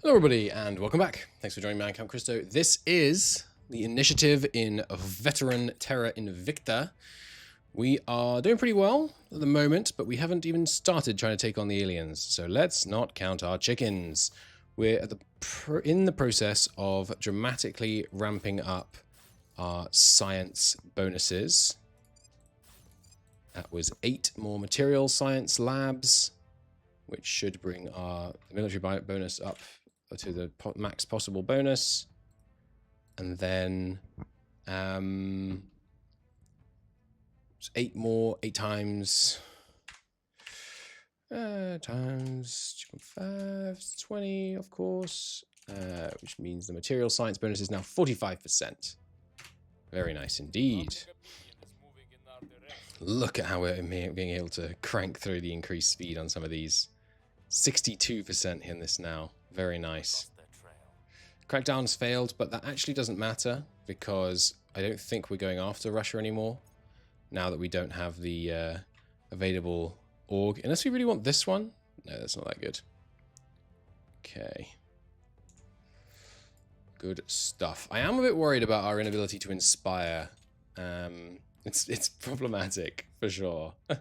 Hello everybody and welcome back. Thanks for joining me, I'm Count Christo. This is the initiative in veteran Terra Invicta. We are doing pretty well at the moment, but we haven't even started trying to take on the aliens, so let's not count our chickens. We're at in the process of dramatically ramping up our science bonuses. That was 8 more material science labs, which should bring our military bonus up to the max possible bonus. And then 8 times 2.5, 20, of course, which means the material science bonus is now 45%. Very nice indeed. Look at how we're being able to crank through the increased speed on some of these. 62% in this now. Very nice. Crackdown's failed, but that actually doesn't matter because I don't think we're going after Russia anymore now that we don't have the available org. Unless we really want this one. No, that's not that good. Okay. Good stuff. I am a bit worried about our inability to inspire. It's problematic, for sure. It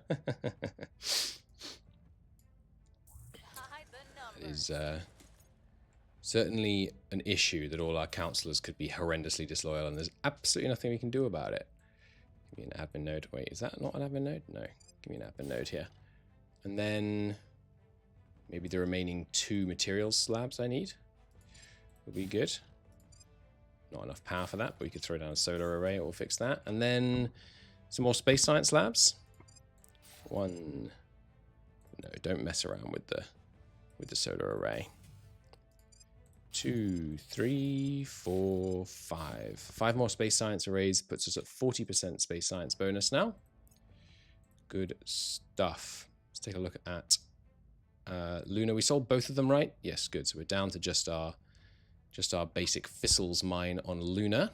is certainly an issue that all our councillors could be horrendously disloyal, and there's absolutely nothing we can do about it. Give me an admin node. Wait, is that not an admin node? No. Give me an admin node here. And then maybe the remaining 2 materials slabs I need will be good. Not enough power for that, but we could throw down a solar array. It will fix that. And then some more space science labs. 1. No, don't mess around with the solar array. 2, 3, 4, 5. 5 more space science arrays puts us at 40% space science bonus now. Good stuff. Let's take a look at Luna. We sold both of them, right? Yes, good. So we're down to just our basic Thistles mine on Luna.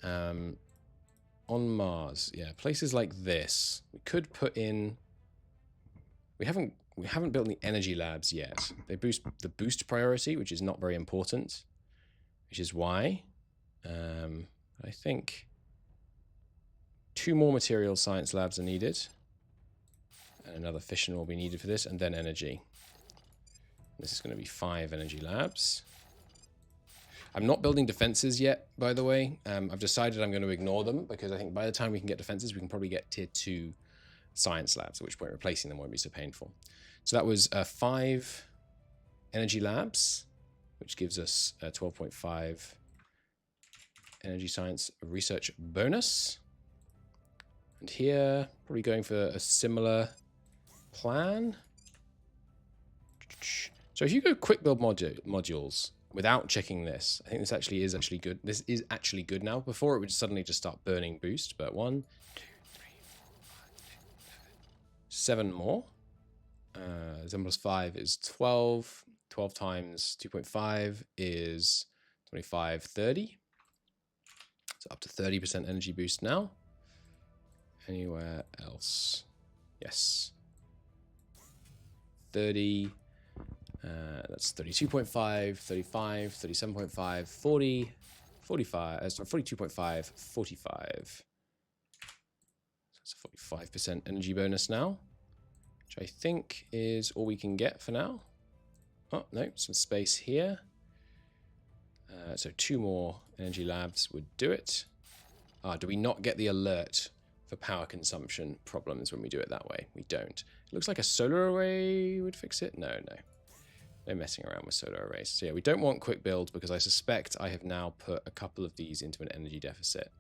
On Mars, yeah, places like this. We could put in. We haven't built any energy labs yet. They boost the boost priority, which is not very important, which is why I think 2 more material science labs are needed. And another fission will be needed for this, and then energy. This is going to be 5 energy labs. I'm not building defenses yet, by the way. I've decided I'm going to ignore them because I think by the time we can get defenses, we can probably get tier 2 science labs, at which point replacing them won't be so painful. So that was 5 energy labs, which gives us a 12.5 energy science research bonus. And here, probably going for a similar plan. So if you go quick build modules without checking this, I think this actually is good. This is actually good now. Before it would suddenly just start burning boost, but 1, 2, 3, 4, 5, 6, 7 more. 7 plus 5 is 12. 12 times 2.5 is 25, 30. So up to 30% energy boost now. Anywhere else? Yes. 30. That's 32.5, 35, 37.5, 40, 45. Sorry, 42.5, 45. So that's a 45% energy bonus now, which I think is all we can get for now. Oh, no, some space here. So 2 more energy labs would do it. Do we not get the alert for power consumption problems when we do it that way? We don't. It looks like a solar array would fix it. No. No messing around with solar arrays. So yeah, we don't want quick build because I suspect I have now put a couple of these into an energy deficit.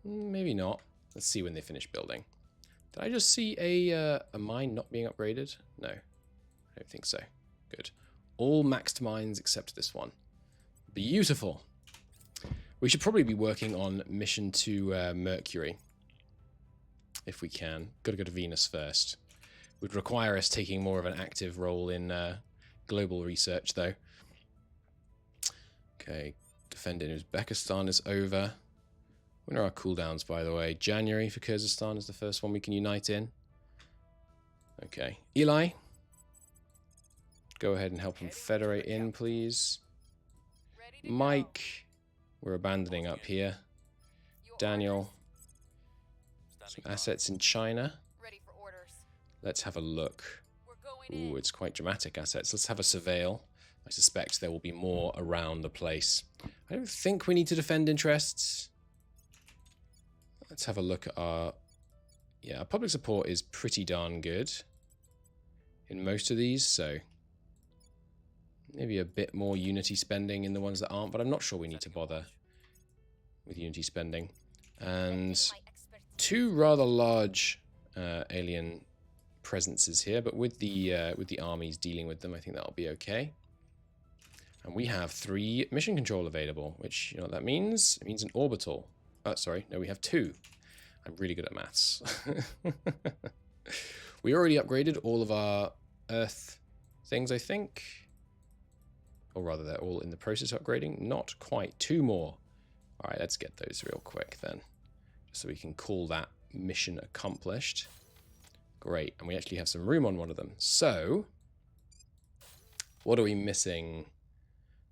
Maybe not. Let's see when they finish building. Did I just see a mine not being upgraded? No, I don't think so. Good. All maxed mines except this one. Beautiful. We should probably be working on mission to Mercury. If we can. Got to go to Venus first. Would require us taking more of an active role in global research, though. Okay, defending Uzbekistan is over. When are our cooldowns, by the way? January for Kyrgyzstan is the first one we can unite in. Okay, Eli. Go ahead and help him federate in, please. Mike, we're abandoning up here. Daniel, some assets in China. Let's have a look. Ooh, it's quite dramatic assets. Let's have a surveil. I suspect there will be more around the place. I don't think we need to defend interests. Let's have a look at our... Yeah, our public support is pretty darn good in most of these, so maybe a bit more unity spending in the ones that aren't, but I'm not sure we need to bother with unity spending. And two rather large alien presences here, but with the armies dealing with them, I think that'll be okay. And we have 3 mission control available, which, you know what that means? It means an orbital. Oh, sorry, no, we have 2. I'm really good at maths. We already upgraded all of our Earth things, I think. Or rather, they're all in the process of upgrading. Not quite. 2 more. All right, let's get those real quick then. Just so we can call that mission accomplished. Great, and we actually have some room on one of them. So, what are we missing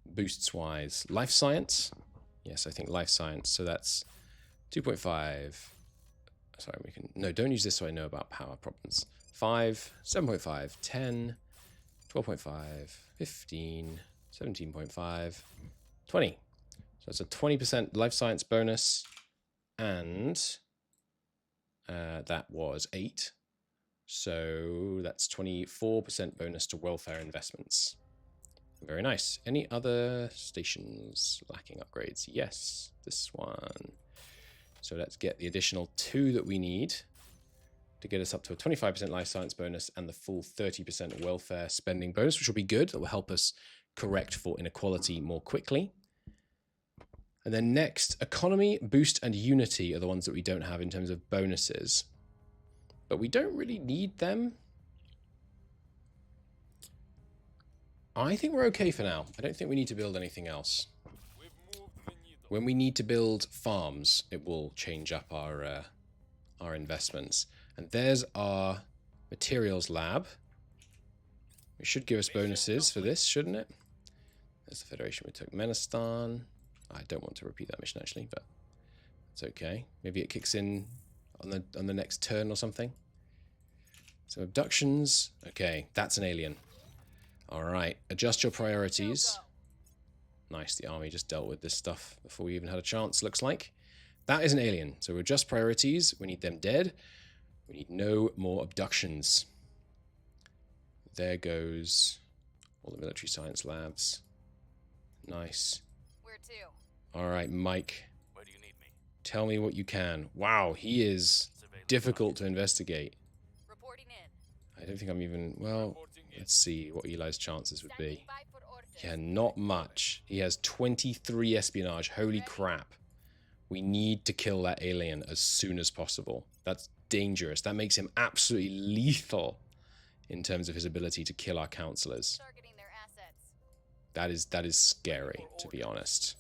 boosts-wise? Life science? Yes, I think life science. So that's 2.5. Sorry, we can... No, don't use this so I know about power problems. 5, 7.5, 10, 12.5, 15, 17.5, 20. So it's a 20% life science bonus, and that was 8. So that's 24% bonus to welfare investments. Very nice. Any other stations lacking upgrades? Yes, this one. So let's get the additional 2 that we need to get us up to a 25% life science bonus and the full 30% welfare spending bonus, which will be good. That will help us correct for inequality more quickly. And then next, economy, boost, and unity are the ones that we don't have in terms of bonuses. But we don't really need them. I think we're okay for now. I don't think we need to build anything else. When we need to build farms, it will change up our investments. And there's our materials lab. It should give us bonuses for this, shouldn't it? There's the Federation with Turkmenistan. I don't want to repeat that mission actually, but it's okay. Maybe it kicks in on the next turn or something. So abductions. Okay, that's an alien. All right, adjust your priorities. Nice, the army just dealt with this stuff before we even had a chance, looks like. That is an alien, so adjust priorities. We need them dead. We need no more abductions. There goes all the military science labs. Nice. Where to? All right, Mike. Where do you need me? Tell me what you can. Wow, he is difficult to investigate. Reporting in. I don't think I'm even... Well, let's see what Eli's chances would be. Yeah, not much. He has 23 espionage. Holy crap. We need to kill that alien as soon as possible. That's dangerous. That makes him absolutely lethal in terms of his ability to kill our counselors. Targeting their assets. That is scary, to be honest.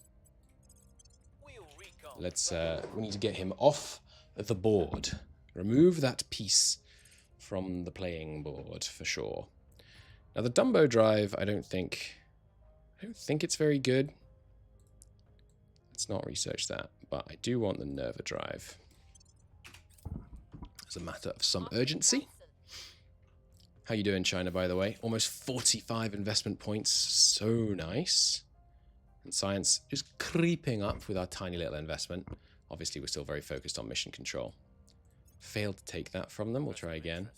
Let's we need to get him off the board. Remove that piece from the playing board for sure. Now the Dumbo drive, I don't think it's very good. Let's not research that, but I do want the Nerva drive. As a matter of some urgency. How you doing, China, by the way? Almost 45 investment points. So nice. And science is creeping up with our tiny little investment. Obviously, we're still very focused on mission control. Failed to take that from them. We'll try again.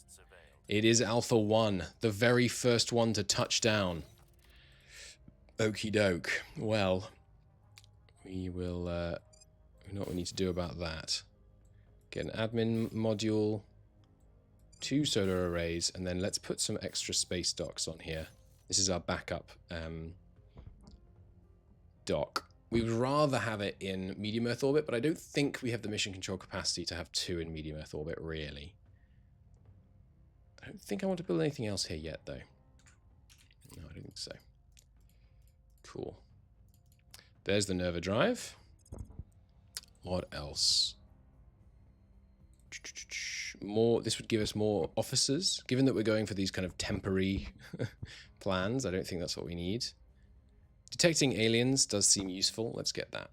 It is Alpha 1, the very first one to touch down. Okie doke. Well, we will... we know what we need to do about that. Get an admin module, 2 solar arrays, and then let's put some extra space docks on here. This is our backup dock. We would rather have it in medium Earth orbit, but I don't think we have the mission control capacity to have 2 in medium Earth orbit, really. I don't think I want to build anything else here yet, though. No, I don't think so. Cool. There's the Nerva drive. What else? More. This would give us more officers. Given that we're going for these kind of temporary plans. I don't think that's what we need. Detecting aliens does seem useful. Let's get that.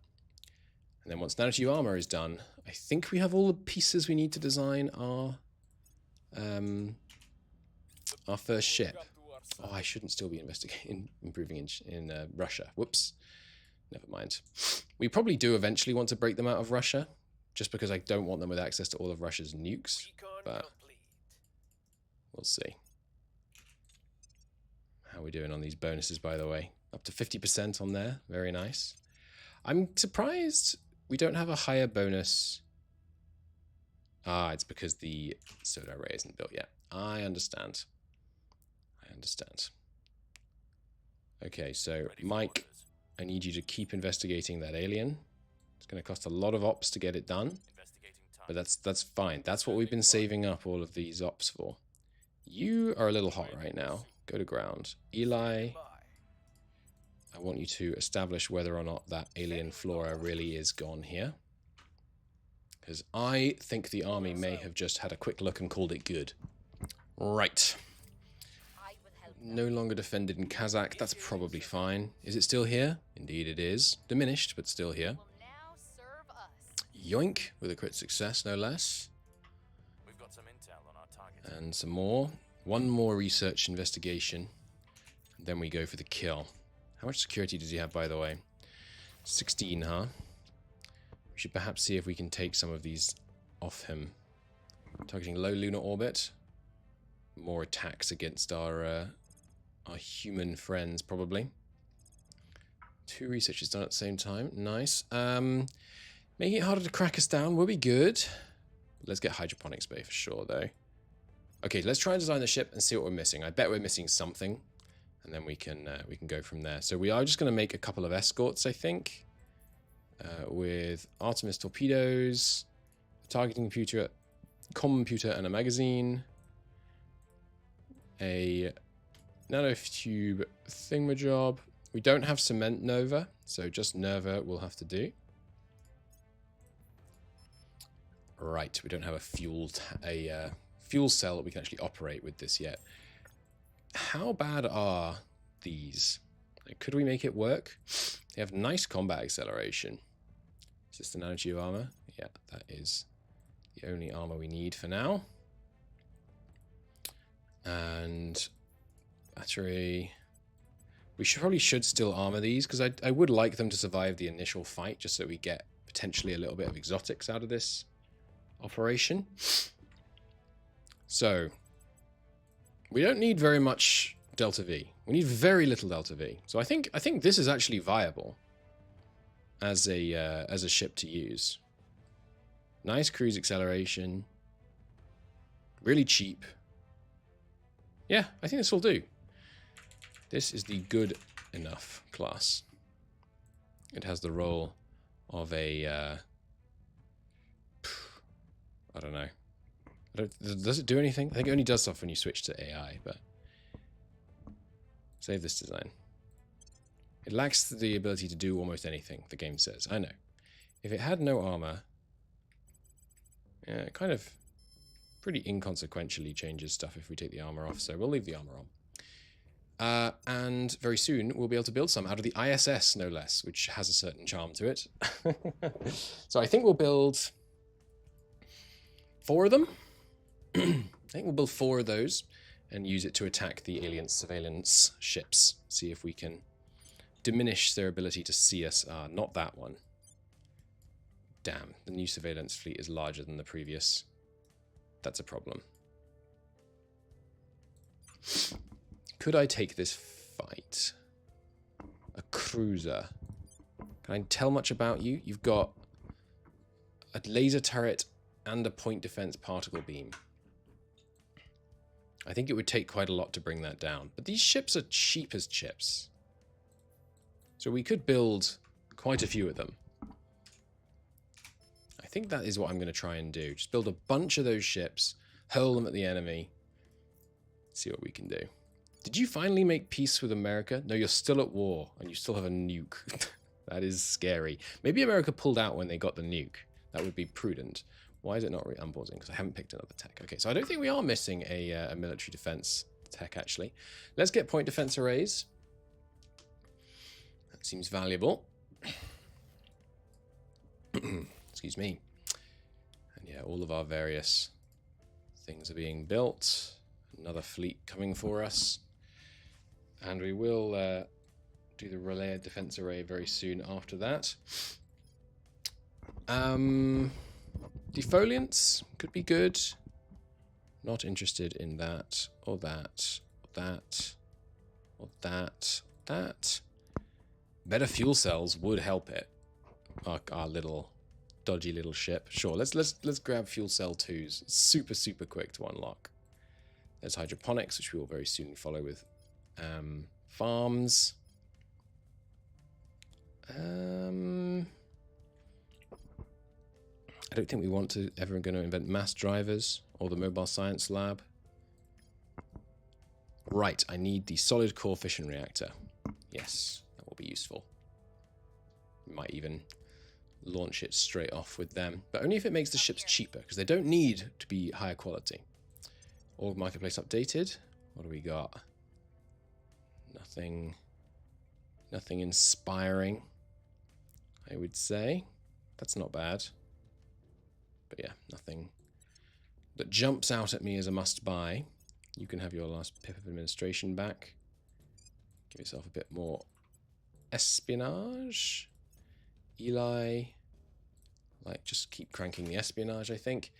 And then once nanotube armor is done, I think we have all the pieces we need to design our first ship. Oh, I shouldn't still be improving in Russia. Whoops. Never mind. We probably do eventually want to break them out of Russia, just because I don't want them with access to all of Russia's nukes. But we'll see. How are we doing on these bonuses, by the way? Up to 50% on there. Very nice. I'm surprised we don't have a higher bonus. Ah, it's because the soda array isn't built yet. I understand. I understand. Okay, so Mike, I need you to keep investigating that alien. It's going to cost a lot of ops to get it done, but that's fine. That's what we've been saving up all of these ops for. You are a little hot right now. Go to ground. Eli, I want you to establish whether or not that alien flora really is gone here. Because I think the army may have just had a quick look and called it good. Right. No longer defended in Kazakh. That's probably fine. Is it still here? Indeed it is. Diminished, but still here. Yoink, with a crit success, no less. We've got some intel on our target. And some more. One more research investigation. And then we go for the kill. How much security does he have, by the way? 16, huh? We should perhaps see if we can take some of these off him. Targeting low lunar orbit. More attacks against our human friends, probably. 2 researchers done at the same time. Nice. Making it harder to crack us down will be good. Let's get hydroponics bay for sure, though. Okay, let's try and design the ship and see what we're missing. I bet we're missing something, and then we can go from there. So we are just going to make a couple of escorts, I think, with Artemis torpedoes, a targeting computer, and a magazine, a nanotube thingamajob. We don't have cement Nova, so just Nerva will have to do. Right, we don't have a fuel cell that we can actually operate with this yet. How bad are these? Could we make it work? They have nice combat acceleration. Is this the nanotube armor? Yeah, that is the only armor we need for now. And battery. We probably should still armor these, because I would like them to survive the initial fight, just so we get potentially a little bit of exotics out of this operation. So we don't need very much Delta V. We need very little Delta V. So I think this is actually viable as a ship to use. Nice cruise acceleration. Really cheap. Yeah, I think this will do. This is the good enough class. It has the role of a I don't know. Does it do anything? I think it only does stuff when you switch to AI, but save this design. It lacks the ability to do almost anything, the game says. I know. If it had no armor, yeah, it kind of pretty inconsequentially changes stuff if we take the armor off, so we'll leave the armor on. And very soon we'll be able to build some out of the ISS, no less, which has a certain charm to it. So I think we'll build 4 of them. I think we'll build 4 of those and use it to attack the alien surveillance ships. See if we can diminish their ability to see us. Not that one. Damn, the new surveillance fleet is larger than the previous. That's a problem. Could I take this fight? A cruiser. Can I tell much about you? You've got a laser turret and a point defense particle beam. I think it would take quite a lot to bring that down. But these ships are cheap as chips. So we could build quite a few of them. I think that is what I'm going to try and do. Just build a bunch of those ships, hurl them at the enemy, see what we can do. Did you finally make peace with America? No, you're still at war, and you still have a nuke. That is scary. Maybe America pulled out when they got the nuke. That would be prudent. Why is it not unpausing? Because I haven't picked another tech. Okay, so I don't think we are missing a military defense tech, actually. Let's get point defense arrays. That seems valuable. Excuse me. And yeah, all of our various things are being built. Another fleet coming for us. And we will do the relay defense array very soon after that. Defoliants could be good. Not interested in that, or that, or that, or that, that. Better fuel cells would help it. Our little dodgy little ship. Sure, let's grab fuel cell 2s. It's super quick to unlock. There's hydroponics, which we will very soon follow with farms. I don't think we want to ever going to invent mass drivers or the mobile science lab. Right, I need the solid core fission reactor. Yes, that will be useful. Might even launch it straight off with them, but only if it makes the ships cheaper, because they don't need to be higher quality. Org marketplace updated. What do we got? Nothing inspiring, I would say. That's not bad. But yeah, nothing that jumps out at me as a must-buy. You can have your last pip of administration back. Give yourself a bit more espionage. Eli. Like, just keep cranking the espionage, I think.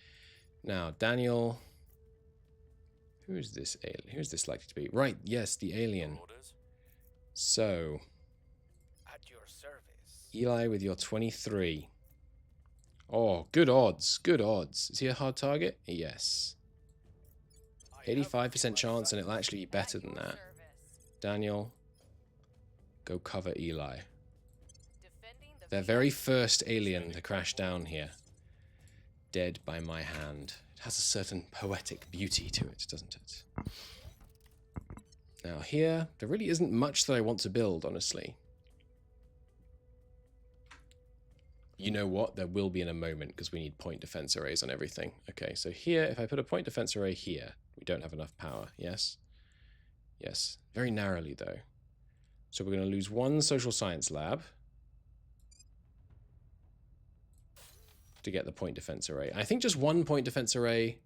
Now, Daniel. Who is this alien? Who is this likely to be? Right, yes, the alien. So. At your service. Eli with your 23. Oh, good odds. Good odds. Is he a hard target? Yes. 85% chance, and it'll actually be better than that. Daniel, go cover Eli. Their very first alien to crash down here. Dead by my hand. It has a certain poetic beauty to it, doesn't it? Now here, there really isn't much that I want to build, honestly. You know what? There will be in a moment, because we need point defense arrays on everything. Okay, so here, if I put a point defense array here, we don't have enough power, yes? Yes. Very narrowly, though. So we're going to lose one social science lab to get the point defense array. I think just one point defense array,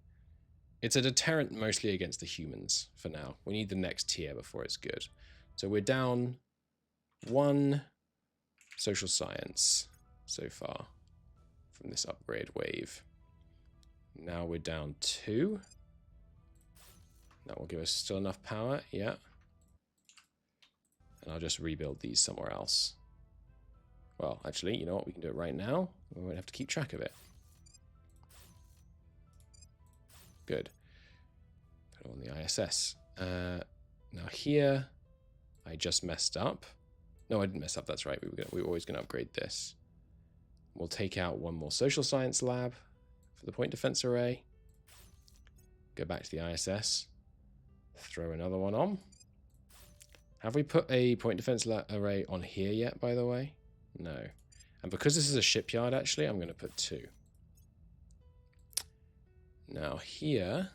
it's a deterrent mostly against the humans for now. We need the next tier before it's good. So we're down one social science so far from this upgrade wave. Now we're down 2. That will give us still enough power, yeah. And I'll just rebuild these somewhere else. Well, actually, you know what? We can do it right now. We won't have to keep track of it. Good. Put it on the ISS. Now here, I just messed up. No, I didn't mess up. That's right. We were always going to upgrade this. We'll take out one more social science lab for the point defense array. Go back to the ISS. Throw another one on. Have we put a point defense array on here yet, by the way? No. And because this is a shipyard, actually, I'm going to put 2. Now here,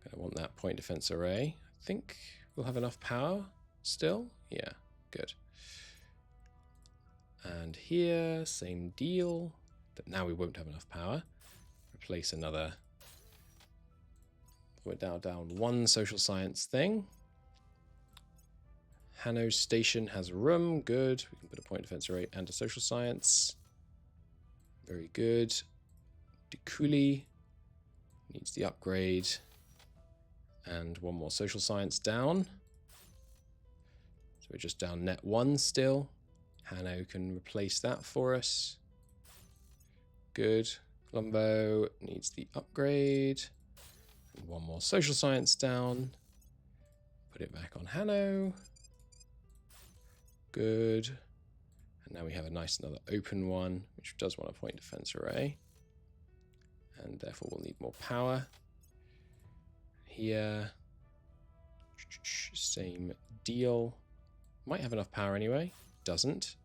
I want that point defense array. I think we'll have enough power still. Yeah, good. And here, same deal. But now we won't have enough power. Replace another. We're down one social science thing. Hanno Station has room. Good. We can put a point defense array and a social science. Very good. Dikuli needs the upgrade. And one more social science down. So we're just down net 1 still. Hanno can replace that for us. Good. Colombo needs the upgrade. And one more social science down. Put it back on Hanno. Good. And now we have a nice another open one, which does want a point defense array. And therefore we'll need more power. Here. Same deal. Might have enough power anyway. Doesn't.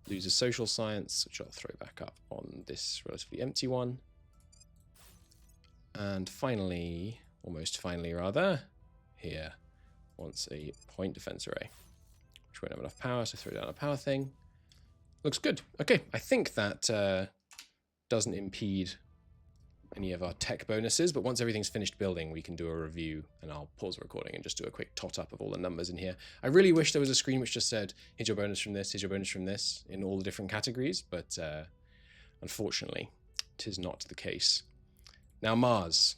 Loses social science, which I'll throw back up on this relatively empty one. And finally, almost finally rather, here wants a point defense array. Which won't have enough power, so throw down a power thing. Looks good. Okay, I think that doesn't impede any of our tech bonuses, but once everything's finished building, we can do a review, and I'll pause the recording and just do a quick tot-up of all the numbers in here. I really wish there was a screen which just said, here's your bonus from this, here's your bonus from this, in all the different categories, but unfortunately, 'tis not the case. Now, Mars.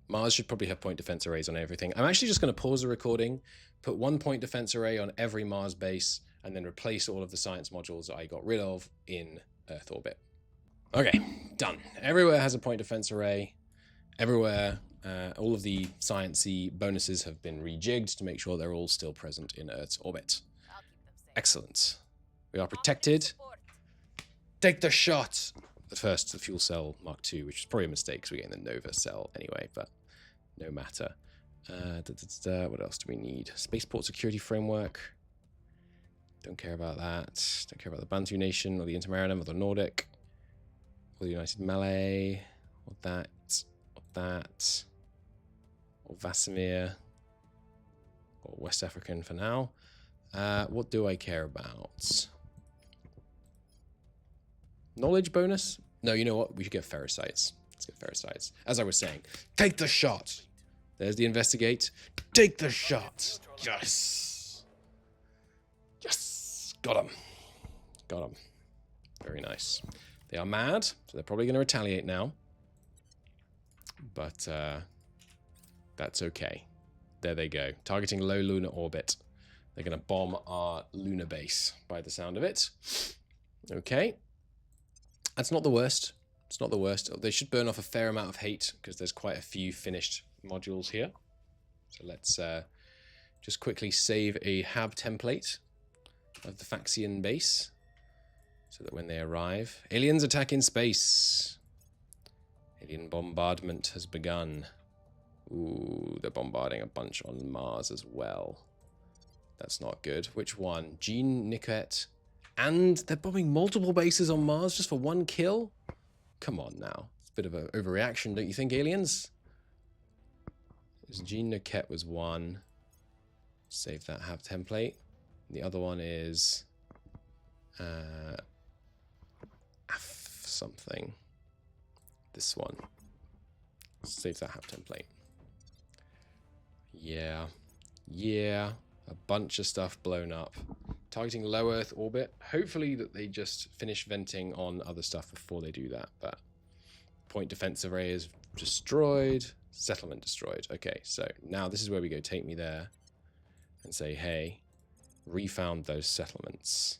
Mars should probably have point defense arrays on everything. I'm actually just going to pause the recording, put 1 point defense array on every Mars base, and then replace all of the science modules that I got rid of in Earth orbit. Okay, done. Everywhere has a point defense array. Everywhere, all of the sciencey bonuses have been rejigged to make sure they're all still present in Earth's orbit. I'll keep them safe. Excellent. We are protected. Take the shot! At first, the fuel cell Mark II, which is probably a mistake because we're getting the Nova cell anyway, but no matter. What else do we need? Spaceport security framework. Don't care about that. Don't care about the Bantu Nation or the Intermarinum or the Nordic. Or the United Malay, or that, or Vasimir, or West African for now. What do I care about? Knowledge bonus? No, you know what? We should get ferricites. Let's get ferricites. As I was saying, take the shot. There's the investigate. Take the shot. Yes. Yes. Got him. Got him. Very nice. They are mad, so they're probably going to retaliate now. But that's okay. There they go. Targeting low lunar orbit. They're going to bomb our lunar base by the sound of it. Okay. That's not the worst. It's not the worst. They should burn off a fair amount of hate because there's quite a few finished modules here. So let's just quickly save a hab template of the Faxian base. So that when they arrive... Aliens attack in space. Alien bombardment has begun. Ooh, they're bombarding a bunch on Mars as well. That's not good. Which one? Jean Niket. And they're bombing multiple bases on Mars just for 1 kill? Come on now. It's a bit of an overreaction, don't you think, aliens? Jean Niket was one. Save that have template. The other one is... something. This one. Save that have template. Yeah. Yeah. A bunch of stuff blown up. Targeting low Earth orbit. Hopefully that they just finish venting on other stuff before they do that. But point defense array is destroyed. Settlement destroyed. Okay, so now this is where we go. Take me there. And say, hey, refound those settlements.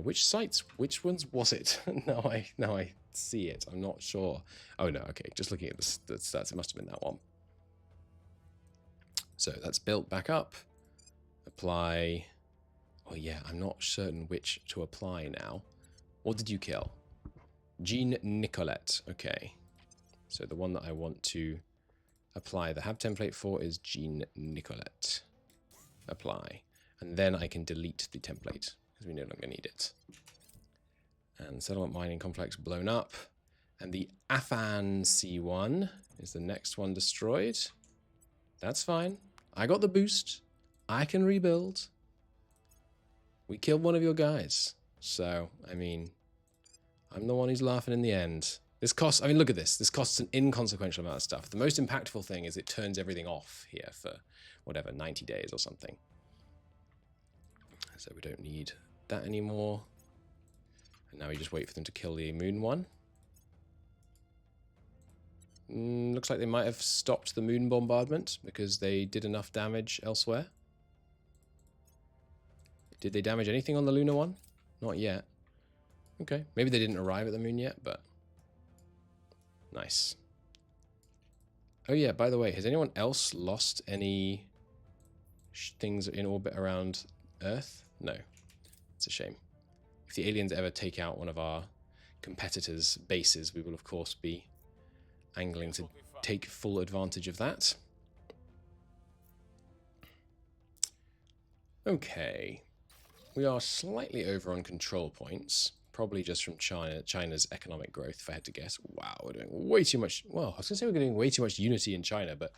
Which sites? Which ones was it? Now I see it. I'm not sure. Oh no, okay. Just looking at the stats, it must have been that one. So that's built back up. Apply. Oh yeah, I'm not certain which to apply now. What did you kill? Jean Nicolette. Okay. So the one that I want to apply the hab template for is Jean Nicolette. Apply. And then I can delete the template, because we no longer need it. And settlement mining complex blown up. And the Afan C1 is the next one destroyed. That's fine. I got the boost. I can rebuild. We killed one of your guys. So, I mean, I'm the one who's laughing in the end. This costs, I mean, look at this. This costs an inconsequential amount of stuff. The most impactful thing is it turns everything off here for, whatever, 90 days or something. So we don't need that anymore. And now we just wait for them to kill the moon one. Looks like they might have stopped the moon bombardment because they did enough damage elsewhere. Did they damage anything on the lunar one? Not yet. Okay, maybe they didn't arrive at the moon yet, but... Nice. Oh yeah, by the way, has anyone else lost any things in orbit around Earth? No. It's a shame. If the aliens ever take out one of our competitors' bases, we will of course be angling to take full advantage of that. Okay. We are slightly over on control points, Probably just from China's economic growth, if I had to guess. Wow, we're doing way too much. Well, I was going to say we're doing way too much unity in China, but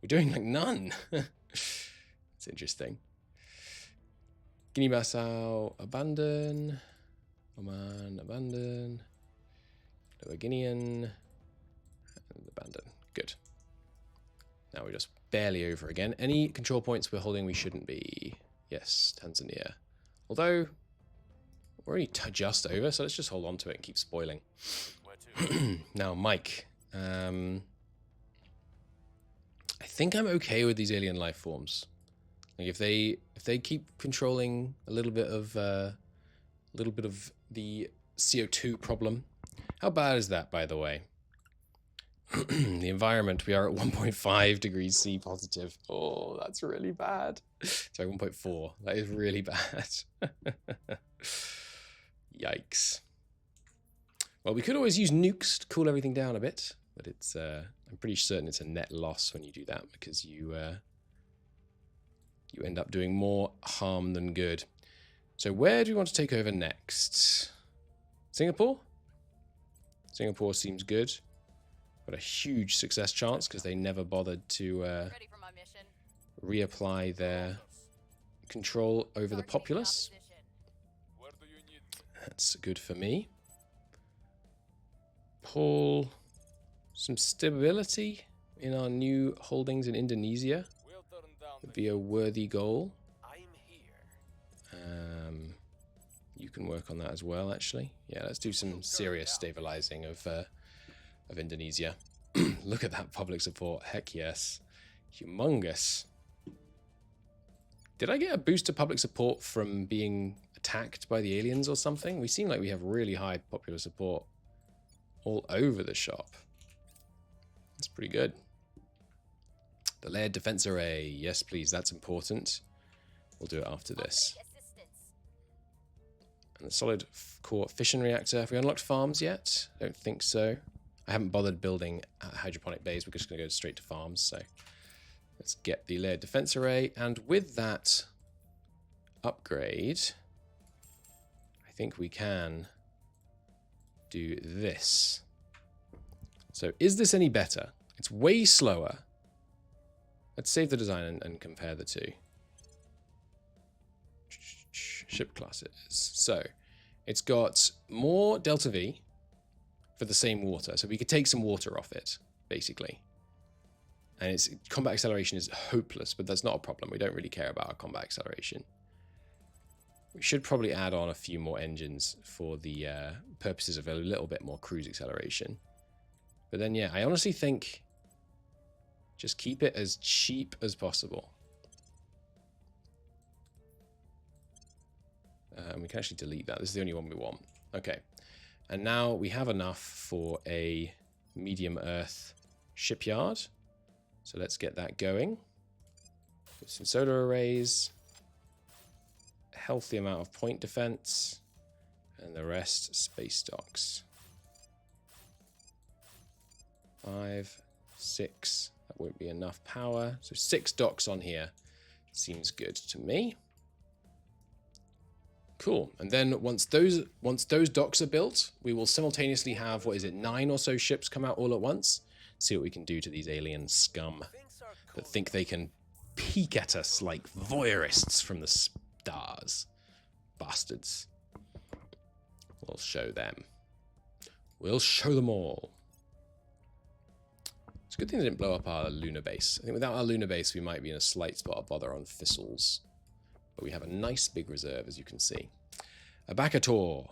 we're doing like none. It's interesting. Guinea-Bissau, abandon. Oman, abandon. Lower Guinean, and abandon. Good. Now we're just barely over again. Any control points we're holding we shouldn't be. Yes, Tanzania. Although, we're only just over, so let's just hold on to it and keep spoiling. Now, Mike. I think I'm okay with these alien life forms. Like if they keep controlling a little bit of the CO2 problem. How bad is that, by the way? The environment, we are at 1.5 degrees C positive. Oh, that's really bad. Sorry, 1.4. That is really bad. Yikes. Well, we could always use nukes to cool everything down a bit, but it's I'm pretty certain it's a net loss when you do that because you end up doing more harm than good. So where do we want to take over next? Singapore? Singapore seems good. Got a huge success chance because they never bothered to Ready for my mission. reapply their control over the populace. That's good for me. Paul, some stability in our new holdings in Indonesia would be a worthy goal. You can work on that as well, actually. Yeah, let's do some serious stabilizing of Indonesia. Look at that public support. Heck yes. Humongous. Did I get a boost to public support from being attacked by the aliens or something? We seem like we have really high popular support all over the shop. That's pretty good. The layered defense array. Yes, please. That's important. We'll do it after this. And the solid core fission reactor. Have we unlocked farms yet? I don't think so. I haven't bothered building hydroponic bays. We're just going to go straight to farms. So let's get the layered defense array. And with that upgrade, I think we can do this. So is this any better? It's way slower. Let's save the design and compare the two. Ship classes. So it's got more delta V for the same water. So we could take some water off it, basically. And its combat acceleration is hopeless, but that's not a problem. We don't really care about our combat acceleration. We should probably add on a few more engines for the purposes of a little bit more cruise acceleration. But then, yeah, I honestly think just keep it as cheap as possible. We can actually delete that. This is the only one we want. Okay. And now we have enough for a medium Earth shipyard. So let's get that going. With some solar arrays. A healthy amount of point defense. And the rest space docks. 5, 6. That won't be enough power. So 6 docks on here. Seems good to me. Cool. And then once those docks are built, we will simultaneously have, 9 or so ships come out all at once. See what we can do to these alien scum that think they can peek at us like voyeurists from the stars. Bastards. We'll show them. We'll show them all. It's a good thing they didn't blow up our lunar base. I think without our lunar base, we might be in a slight spot of bother on thistles. But we have a nice big reserve, as you can see. A backer tour.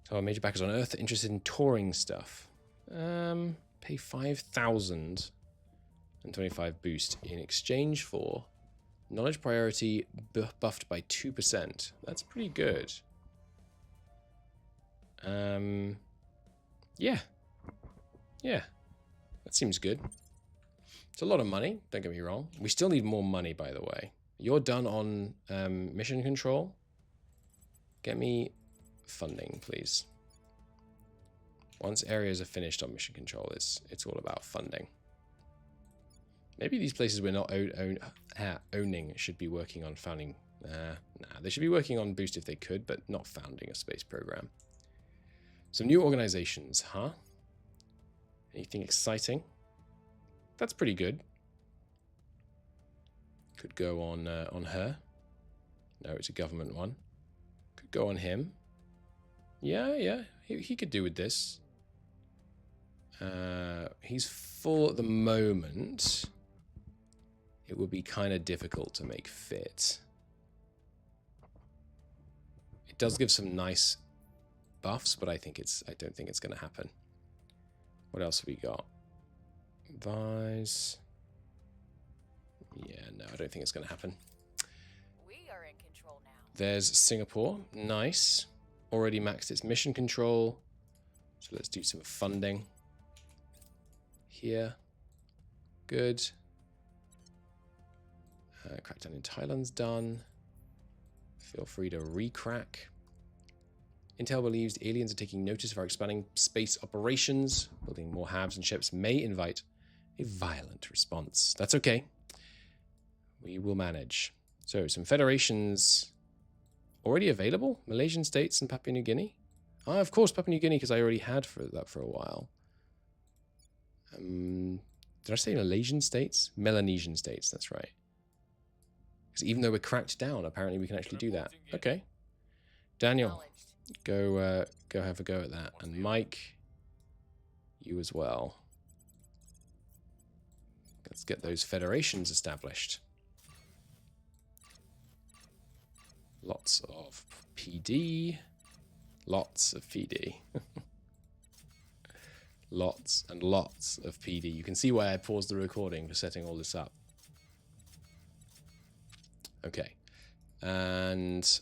So our major backers on Earth are interested in touring stuff. Pay 5,025 boost in exchange for knowledge priority buffed by 2%. That's pretty good. Yeah. Yeah. That seems good. It's a lot of money, don't get me wrong. We still need more money, by the way. You're done on mission control. Get me funding, please. Once areas are finished on mission control, it's all about funding. Maybe these places we're not owning should be working on founding. Nah, they should be working on boost if they could, but not founding a space program. Some new organizations, huh? Anything exciting? That's pretty good. Could go on her. No, it's a government one. Could go on him. Yeah. He could do with this. He's full at the moment. It would be kind of difficult to make fit. It does give some nice buffs, but I don't think it's going to happen. What else have we got? Advise. Yeah, no, I don't think it's going to happen. We are in control now. There's Singapore. Nice. Already maxed its mission control. So let's do some funding. Here. Good. Crackdown in Thailand's done. Feel free to recrack. Intel believes the aliens are taking notice of our expanding space operations. Building more HABs and ships may invite a violent response. That's okay. We will manage. So, some federations already available? Malaysian states and Papua New Guinea? Ah, of course, Papua New Guinea, because I already had that for a while. Did I say Malaysian states? Melanesian states, that's right. Because even though we're cracked down, apparently we can actually do that. Okay. Daniel, go have a go at that. And Mike, you as well. Let's get those federations established. Lots of PD. Lots of PD. Lots and lots of PD. You can see why I paused the recording for setting all this up. Okay. And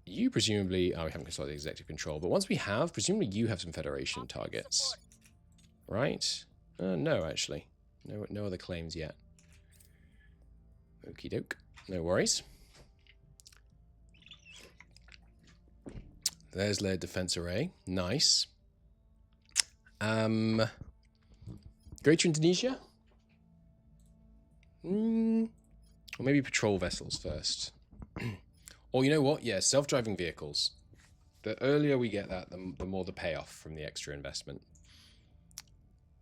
you presumably... Oh, we haven't consolidated executive control. But once we have, presumably you have some federation targets. Right? No, actually. No other claims yet. Okie doke. No worries. There's layered defense array. Nice. Greater Indonesia? Or maybe patrol vessels first. Or you know what? Yeah, self-driving vehicles. The earlier we get that, the more the payoff from the extra investment.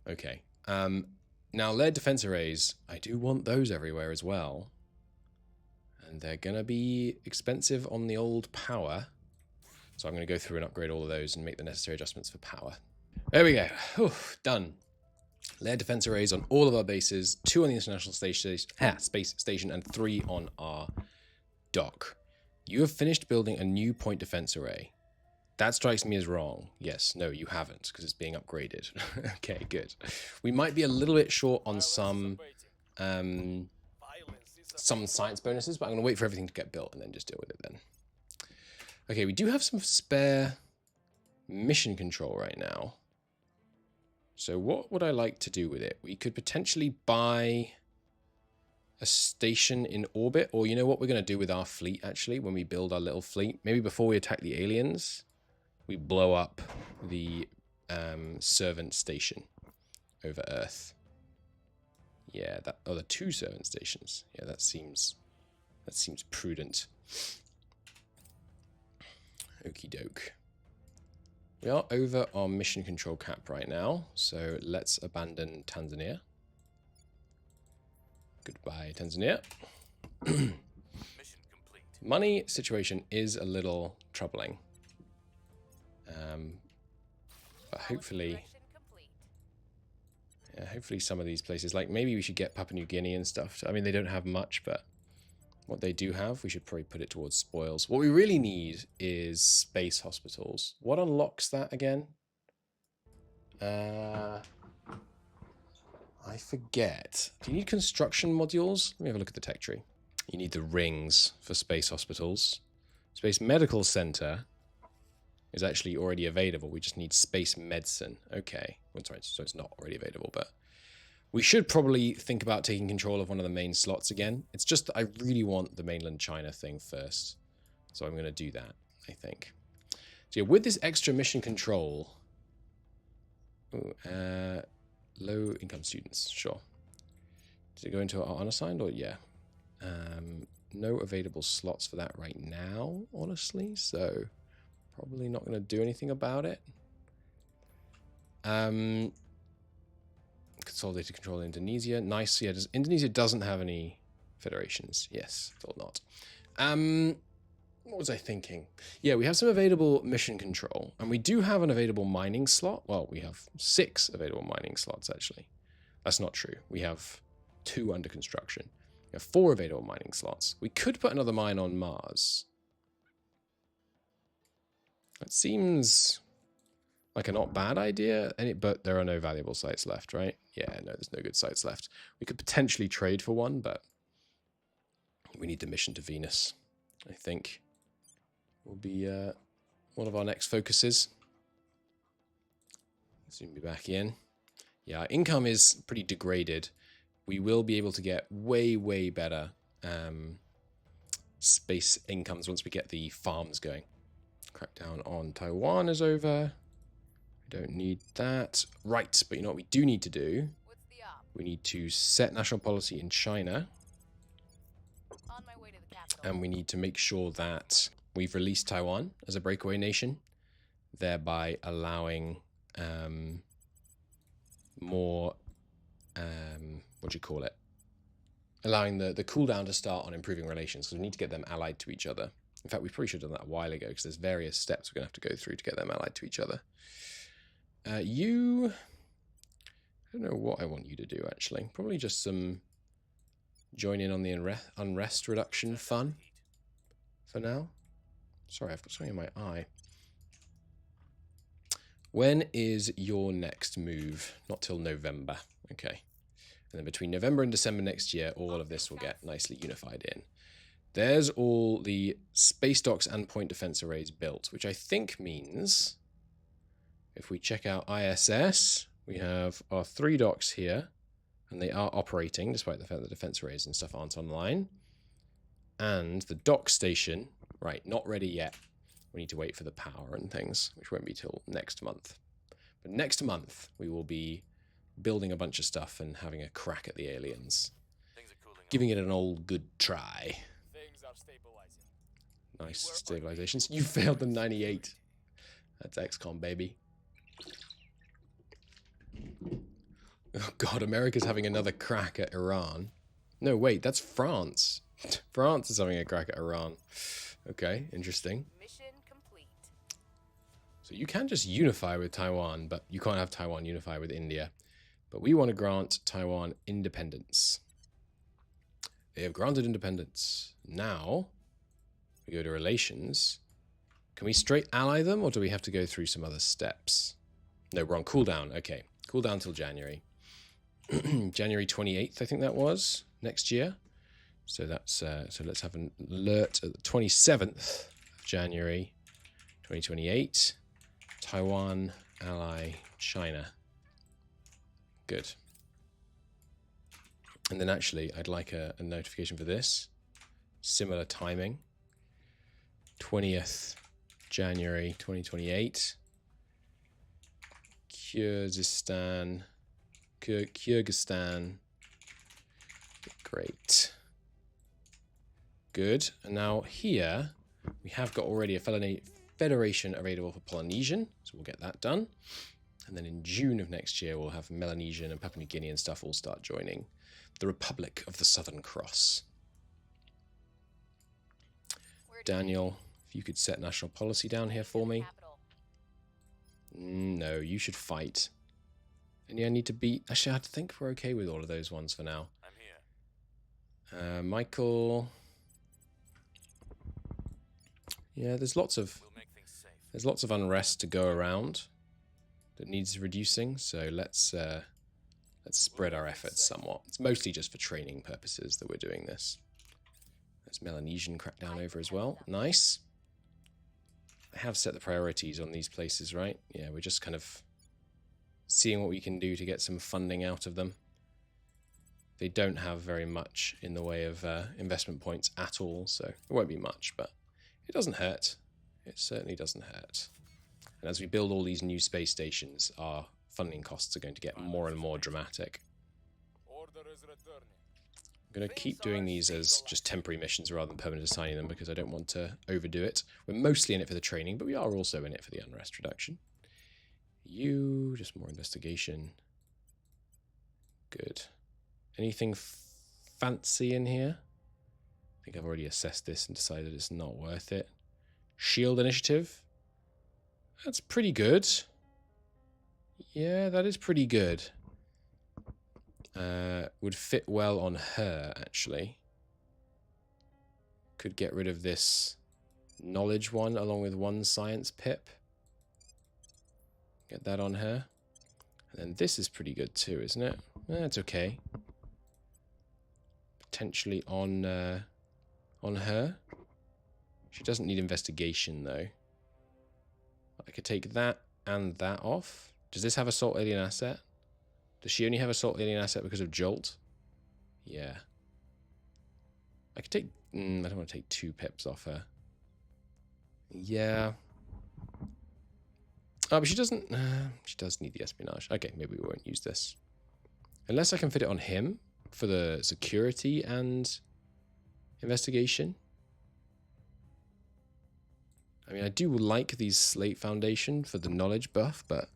Okay. Now, layered defense arrays, I do want those everywhere as well. And they're going to be expensive on the old power. So I'm going to go through and upgrade all of those and make the necessary adjustments for power. There we go. Whew, done. Layered defense arrays on all of our bases, 2 on the International Space Station, and 3 on our dock. You have finished building a new point defense array. That strikes me as wrong. Yes, no, you haven't, because it's being upgraded. Okay, good. We might be a little bit short on some science bonuses, but I'm going to wait for everything to get built and then just deal with it then. Okay, we do have some spare mission control right now. So what would I like to do with it? We could potentially buy a station in orbit, or you know what we're going to do with our fleet, actually, when we build our little fleet? Maybe before we attack the aliens, we blow up the servant station over Earth. Yeah, the 2 servant stations. Yeah, that seems prudent. Okie doke. We are over our mission control cap right now, so let's abandon Tanzania. Goodbye, Tanzania. Mission complete. Money situation is a little troubling. But hopefully some of these places, like maybe we should get Papua New Guinea and stuff. I mean, they don't have much, but what they do have, we should probably put it towards spoils. What we really need is space hospitals. What unlocks that again? I forget. Do you need construction modules? Let me have a look at the tech tree. You need the rings for space hospitals. Space medical center is actually already available. We just need space medicine. Okay. Well, sorry, so it's not already available, but we should probably think about taking control of one of the main slots again. It's just that I really want the mainland China thing first. So I'm going to do that, I think. So yeah, with this extra mission control... low income students, sure. Did it go into our unassigned or yeah? No available slots for that right now, honestly. So Probably not going to do anything about it. Consolidated control in Indonesia. Nice. Yeah, Indonesia doesn't have any federations. Yes, thought not. What was I thinking? Yeah, we have some available mission control, and we do have an available mining slot. Well, we have 6 available mining slots, actually. That's not true. We have 2 under construction. We have 4 available mining slots. We could put another mine on Mars. It seems like a not bad idea, but there are no valuable sites left, right? Yeah, no, there's no good sites left. We could potentially trade for one, but we need the mission to Venus, I think. Will be one of our next focuses. Soon be back in. Yeah, our income is pretty degraded. We will be able to get way, way better space incomes once we get the farms going. Crackdown on Taiwan is over. We don't need that. Right, but you know what we do need to do? What's the op? We need to set national policy in China. On my way to the capital. And we need to make sure that we've released Taiwan as a breakaway nation, thereby allowing more, what do you call it? Allowing the cooldown to start on improving relations, because we need to get them allied to each other. In fact, we probably should have done that a while ago, because there's various steps we're going to have to go through to get them allied to each other. I don't know what I want you to do, actually. Probably just some join in on the unrest reduction fun for now. Sorry, I've got something in my eye. When is your next move? Not till November. Okay. And then between November and December next year, all of this will get nicely unified in. There's all the space docks and point defense arrays built, which I think means if we check out ISS, we have our 3 docks here, and they are operating despite the fact that defense arrays and stuff aren't online. And the dock station, right, not ready yet. We need to wait for the power and things, which won't be till next month. But next month, we will be building a bunch of stuff and having a crack at the aliens. Things are cooling Giving it an old good try. Things are stabilizing. Nice stabilizations. You failed the 98. That's XCOM, baby. Oh god, America's having another crack at Iran. No, wait, that's France. France is having a crack at Iran. Okay, interesting. Mission complete. So you can just unify with Taiwan, but you can't have Taiwan unify with India. But we want to grant Taiwan independence. They have granted independence. Now, we go to relations. Can we straight ally them, or do we have to go through some other steps? No, we're on cooldown. Okay, cooldown till January. January 28th, I think that was, next year. So that's so let's have an alert at the 27th of January 2028. Taiwan, ally, China. Good. And then actually, I'd like a notification for this. Similar timing. 20th January 2028. Kyrgyzstan. Great. Good. And now here, we have got already a federation available for Polynesian, so we'll get that done. And then in June of next year, we'll have Melanesian and Papua New Guinea and stuff all start joining the Republic of the Southern Cross. Daniel, if you could set national policy down here for me. No, you should fight. And yeah, I need to beat... Actually, I think we're okay with all of those ones for now. I'm here. Michael... Yeah, there's lots of... We'll make things safe. There's lots of unrest to go around that needs reducing, so let's spread our efforts somewhat. It's mostly just for training purposes that we're doing this. There's Melanesian crackdown over as well. Nice. I have set the priorities on these places, right? Yeah, we're just kind of seeing what we can do to get some funding out of them. They don't have very much in the way of investment points at all, so it won't be much, but it doesn't hurt. It certainly doesn't hurt. And as we build all these new space stations, our funding costs are going to get more and more dramatic. Order is returning. I'm going to keep doing these as just temporary missions rather than permanent assigning them because I don't want to overdo it. We're mostly in it for the training, but we are also in it for the unrest reduction. You, just more investigation. Good. Anything fancy in here? I think I've already assessed this and decided it's not worth it. Shield initiative. That's pretty good. Yeah, that is pretty good. Would fit well on her, actually. Could get rid of this knowledge one along with one science pip. Get that on her. And then this is pretty good too, isn't it? It's okay. Potentially on her. She doesn't need investigation, though. I could take that and that off. Does this have assault alien asset? Does she only have assault alien asset because of Jolt? Yeah. I could take... I don't want to take 2 pips off her. Yeah. Oh, but she doesn't... she does need the espionage. Okay, maybe we won't use this. Unless I can fit it on him for the security and investigation. I mean, I do like these Slate Foundation for the knowledge buff, but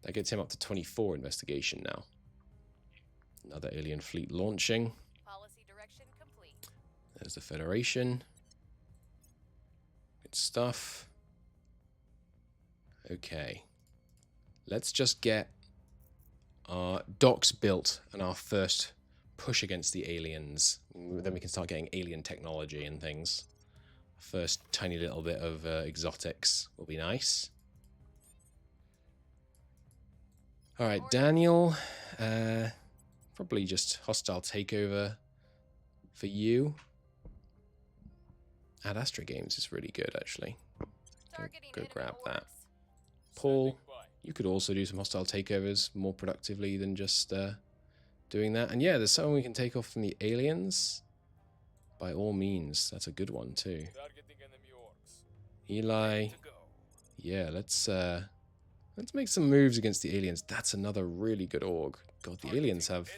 that gets him up to 24 investigation now. Another alien fleet launching. Policy direction complete. There's the Federation. Good stuff. Okay. Let's just get our docks built and our first push against the aliens. Then we can start getting alien technology and things. First tiny little bit of exotics will be nice. Alright, Daniel. Probably just hostile takeover for you. Ad Astra Games is really good, actually. Go grab that. Paul, you could also do some hostile takeovers more productively than just doing that. And yeah, there's someone we can take off from the aliens. By all means, that's a good one too. Eli. Yeah, let's make some moves against the aliens. That's another really good org. God, the aliens have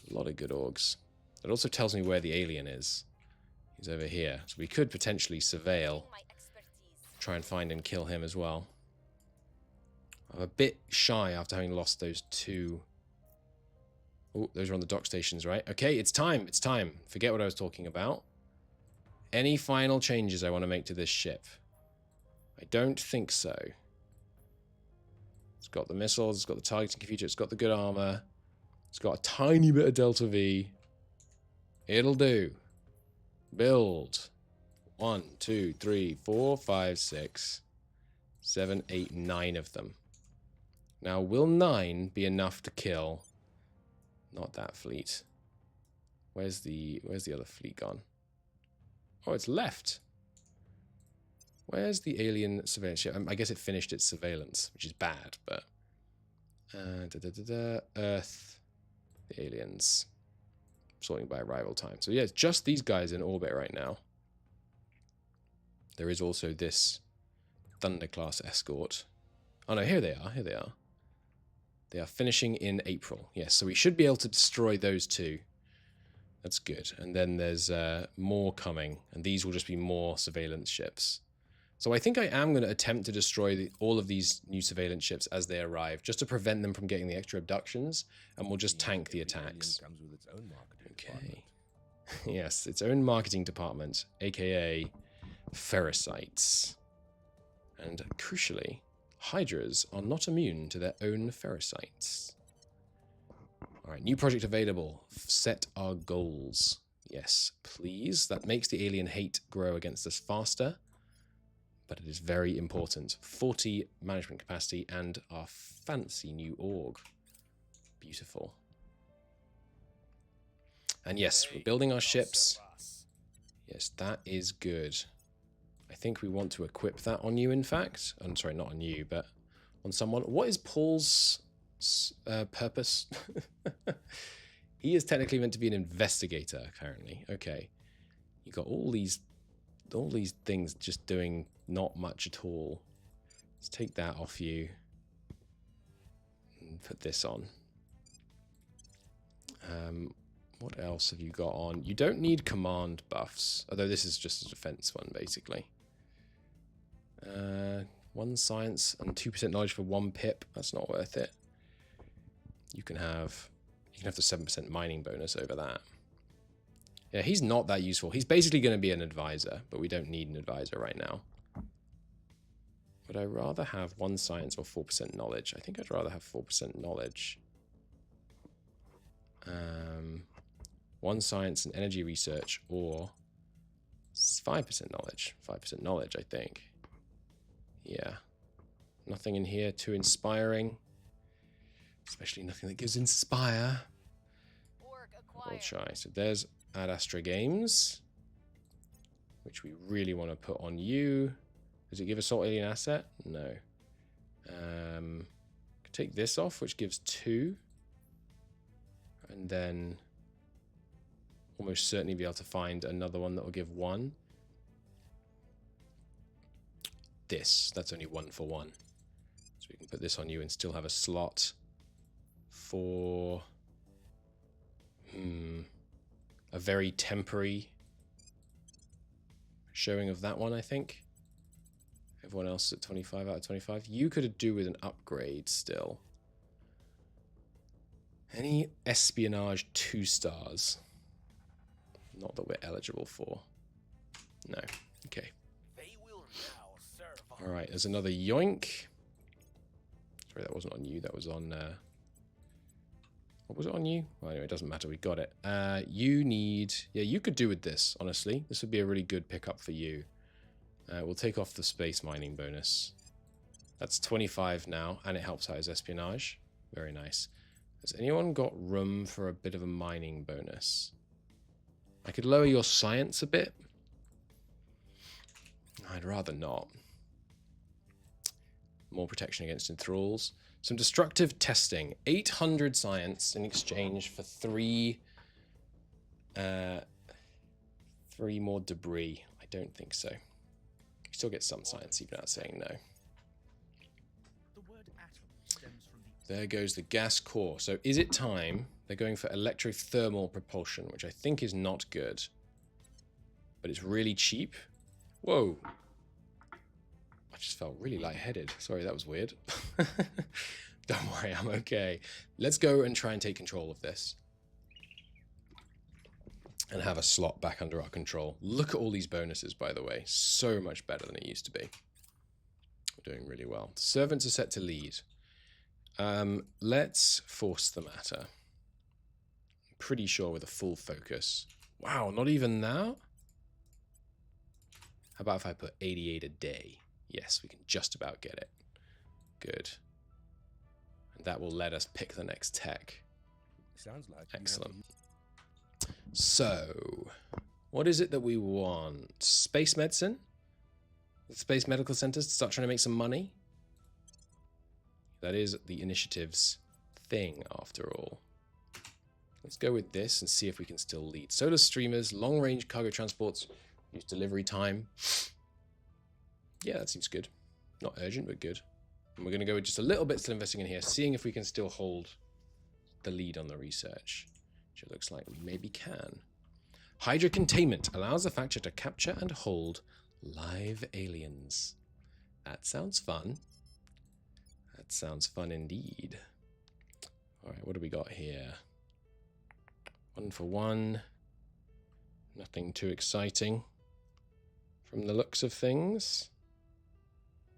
a lot of good orgs. It also tells me where the alien is. He's over here. So we could potentially surveil. Try and find and kill him as well. I'm a bit shy after having lost those 2. Oh, those are on the dock stations, right? Okay, it's time. It's time. Forget what I was talking about. Any final changes I want to make to this ship? I don't think so. It's got the missiles, it's got the targeting computer, it's got the good armor. It's got a tiny bit of Delta V. It'll do. Build. 1, 2, 3, 4, 5, 6, 7, 8, 9 of them. Now, will 9 be enough to kill? Not that fleet. Where's the other fleet gone? Oh, it's left. Where's the alien surveillance ship? I guess it finished its surveillance, which is bad, but... Earth. The aliens. Sorting by arrival time. So yeah, it's just these guys in orbit right now. There is also this Thunder-class escort. Oh no, here they are, here they are. They are finishing in April. Yes, so we should be able to destroy those 2. That's good. And then there's more coming, and these will just be more surveillance ships. So I think I am going to attempt to destroy all of these new surveillance ships as they arrive, just to prevent them from getting the extra abductions, and we'll just tank the attacks. Okay. Yes, its own marketing department, aka ferricites. And crucially, Hydras are not immune to their own ferricites. Alright, new project available. Set our goals. Yes, please. That makes the alien hate grow against us faster. But it is very important. 40 management capacity and our fancy new org. Beautiful. And yes, we're building our ships. Yes, that is good. I think we want to equip that on you, in fact. I'm sorry, not on you, but on someone. What is Paul's purpose? He is technically meant to be an investigator, apparently. Okay. You got all these things just doing not much at all. Let's take that off you. And put this on. What else have you got on? You don't need command buffs, although this is just a defense one, basically. 1 science and 2% knowledge for 1 pip. That's not worth it. You can have the 7% mining bonus over that. Yeah, he's not that useful. He's basically going to be an advisor, but we don't need an advisor right now. Would I rather have 1 science or 4% knowledge? I think I'd rather have 4% knowledge. 1 science and energy research, or 5% knowledge. 5% knowledge, I think. Yeah. Nothing in here too inspiring. Especially nothing that gives inspire. I'll try. So there's Ad Astra Games, which we really want to put on you. Does it give Assault Alien Asset? No. Take this off, which gives 2. And then almost certainly be able to find another one that will give 1. That's only 1 for 1. So we can put this on you and still have a slot for a very temporary showing of that one, I think. Everyone else at 25 out of 25. You could do with an upgrade still. Any espionage 2 stars? Not that we're eligible for. No. Okay. They will now serve. All right, there's another yoink. Sorry, that wasn't on you. That was on... what was it on you? Well, anyway, it doesn't matter. We got it. You need... Yeah, you could do with this, honestly. This would be a really good pickup for you. We'll take off the space mining bonus. That's 25 now, and it helps out his espionage. Very nice. Has anyone got room for a bit of a mining bonus? I could lower your science a bit. I'd rather not. More protection against enthralls. Some destructive testing. 800 science in exchange for 3 more debris. I don't think so. You still get some science even out saying no. There goes the gas core. So is it time? They're going for electrothermal propulsion, which I think is not good. But it's really cheap. Whoa. I just felt really lightheaded. Sorry, that was weird. Don't worry, I'm okay. Let's go and try and take control of this. And have a slot back under our control. Look at all these bonuses, by the way. So much better than it used to be. We're doing really well. Servants are set to lead. Let's force the matter. I'm pretty sure with a full focus. Wow, not even now? How about if I put 88 a day? Yes, we can just about get it. Good. And that will let us pick the next tech. Sounds like excellent. So, what is it that we want? Space medicine? Space medical centers to start trying to make some money? That is the initiative's thing, after all. Let's go with this and see if we can still lead. Solar streamers, long-range cargo transports, use delivery time. Yeah, that seems good. Not urgent, but good. And we're going to go with just a little bit still investing in here, seeing if we can still hold the lead on the research. Which it looks like we maybe can. Hydra containment allows the factor to capture and hold live aliens. That sounds fun. That sounds fun indeed. Alright, what do we got here? 1 for 1. Nothing too exciting from the looks of things.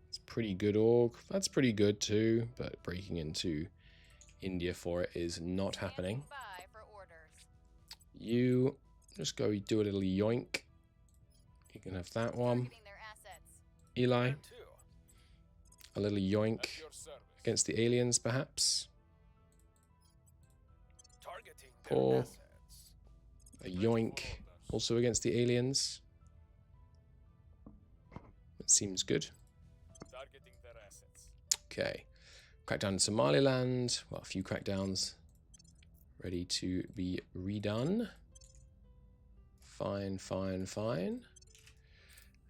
It's pretty good org. That's pretty good too, but breaking into India for it is not happening. You just go do a little yoink. You can have that one. Eli, a little yoink against the aliens, perhaps. Or a yoink also against the aliens. That seems good. Okay. Crackdown in Somaliland. Well, a few crackdowns ready to be redone. Fine, fine, fine.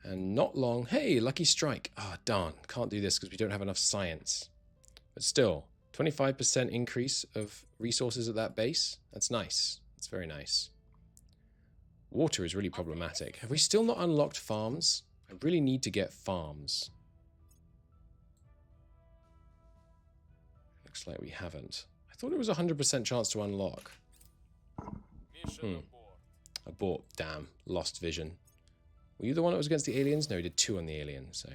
And not long. Hey, lucky strike. Ah, darn. Can't do this because we don't have enough science. But still, 25% increase of resources at that base. That's nice. It's very nice. Water is really problematic. Have we still not unlocked farms? I really need to get farms. Looks like we haven't. I thought it was a 100% chance to unlock. Abort. Damn. Lost vision. Were you the one that was against the aliens? No, we did 2 on the aliens. So,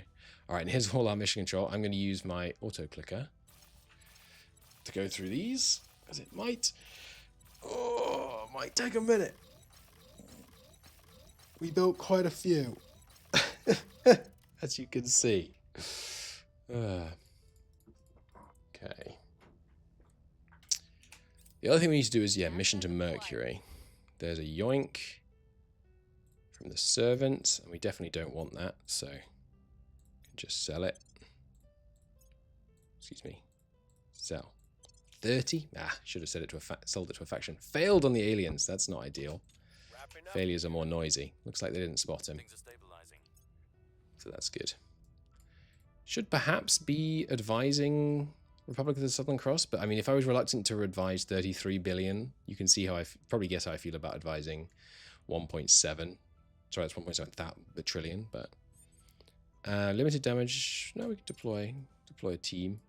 alright, and here's all our mission control. I'm going to use my auto-clicker to go through these, because it might... Oh, it might take a minute. We built quite a few, as you can see. Okay. The other thing we need to do is, yeah, mission to Mercury. There's a yoink from the servant, and we definitely don't want that, so just sell it. Excuse me. Sell. 30? Ah, should have said it to sold it to a faction. Failed on the aliens. That's not ideal. Failures are more noisy. Looks like they didn't spot him. So that's good. Should perhaps be advising Republic of the Southern Cross, but I mean, if I was reluctant to advise 33 billion, you can see how probably guess how I feel about advising 1.7. Sorry, that's 1.7 trillion, but limited damage. No, we can deploy a team.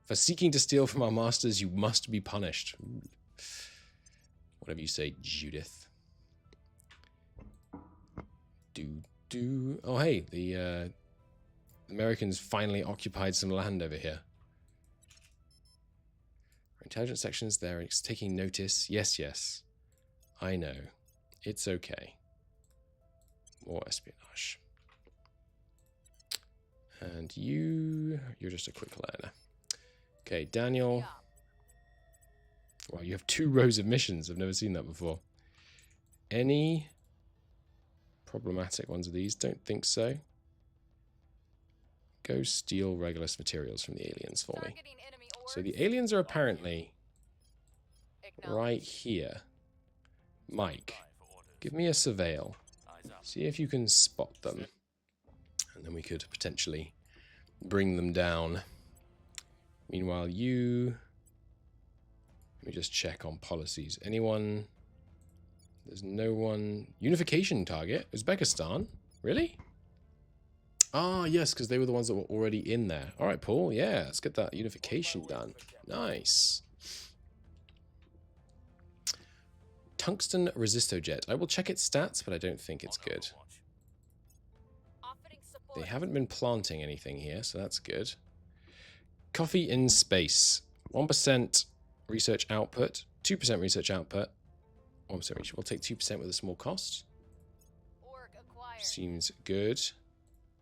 For seeking to steal from our masters, you must be punished. Whatever you say, Judith. Oh, hey, the Americans finally occupied some land over here. Intelligence sections there. It's taking notice. Yes, yes. I know. It's okay. More espionage. And you're just a quick learner. Okay, Daniel. Wow, you have 2 rows of missions. I've never seen that before. Any problematic ones of these? Don't think so. Go steal Regulus materials from the aliens for me. So the aliens are apparently right here. Mike, give me a surveil. See if you can spot them. And then we could potentially bring them down. Meanwhile, let me just check on policies. Anyone? There's no one. Unification target? Uzbekistan? Really? Ah, yes, because they were the ones that were already in there. All right, Paul. Yeah, let's get that unification done. Nice. Tungsten resistojet. I will check its stats, but I don't think it's good. They haven't been planting anything here, so that's good. Coffee in space. 1% research output. 2% research output. 1% research. We'll take 2% with a small cost. Seems good.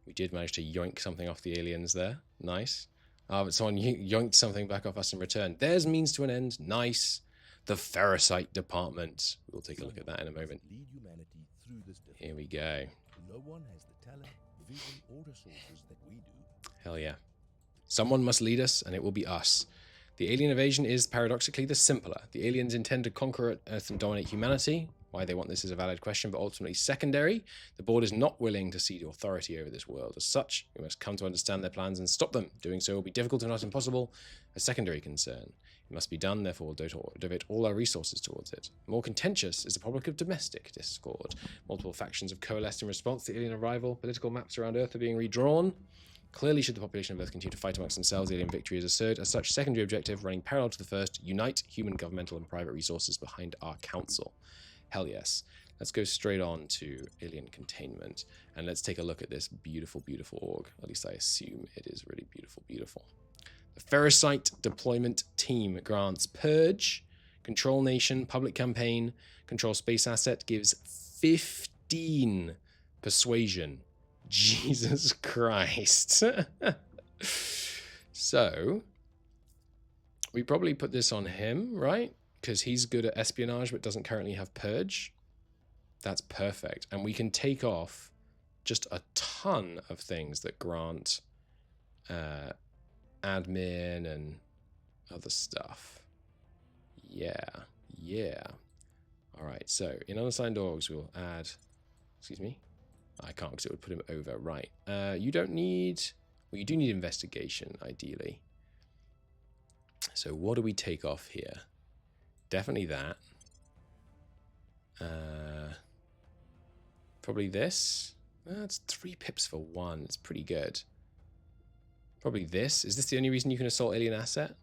We did manage to yoink something off the aliens there. Nice. But someone yoinked something back off us in return. There's means to an end. Nice. The Ferrocite Department. We'll take a look at that in a moment. Here we go. No one has the talent, vision, or resources that we do. Hell yeah. Someone must lead us, and it will be us. The alien invasion is paradoxically the simpler. The aliens intend to conquer Earth and dominate humanity. Why they want this is a valid question, but ultimately secondary. The board is not willing to cede authority over this world. As such, we must come to understand their plans and stop them. Doing so will be difficult if not impossible. A secondary concern. It must be done, therefore we'll devote all our resources towards it. More contentious is the problem of domestic discord. Multiple factions have coalesced in response to alien arrival. Political maps around Earth are being redrawn. Clearly, should the population of Earth continue to fight amongst themselves, alien victory is asserted. As such, secondary objective, running parallel to the first, unite human, governmental, and private resources behind our council. Hell yes. Let's go straight on to alien containment, and let's take a look at this beautiful, beautiful org. At least I assume it is really beautiful, beautiful. The Ferrocite Deployment Team grants Purge, Control Nation, Public Campaign, Control Space Asset, gives 15 Persuasion. Jesus Christ. So, we probably put this on him, right? Because he's good at espionage but doesn't currently have Purge. That's perfect. And we can take off just a ton of things that grant admin and other stuff. Yeah. Alright, so in unassigned orgs we'll add... Excuse me? I can't because it would put him over. Right. You don't need... Well, you do need investigation, ideally. So what do we take off here? Definitely that. Probably this. That's 3 pips for 1. It's pretty good. Probably this. Is this the only reason you can assault alien asset?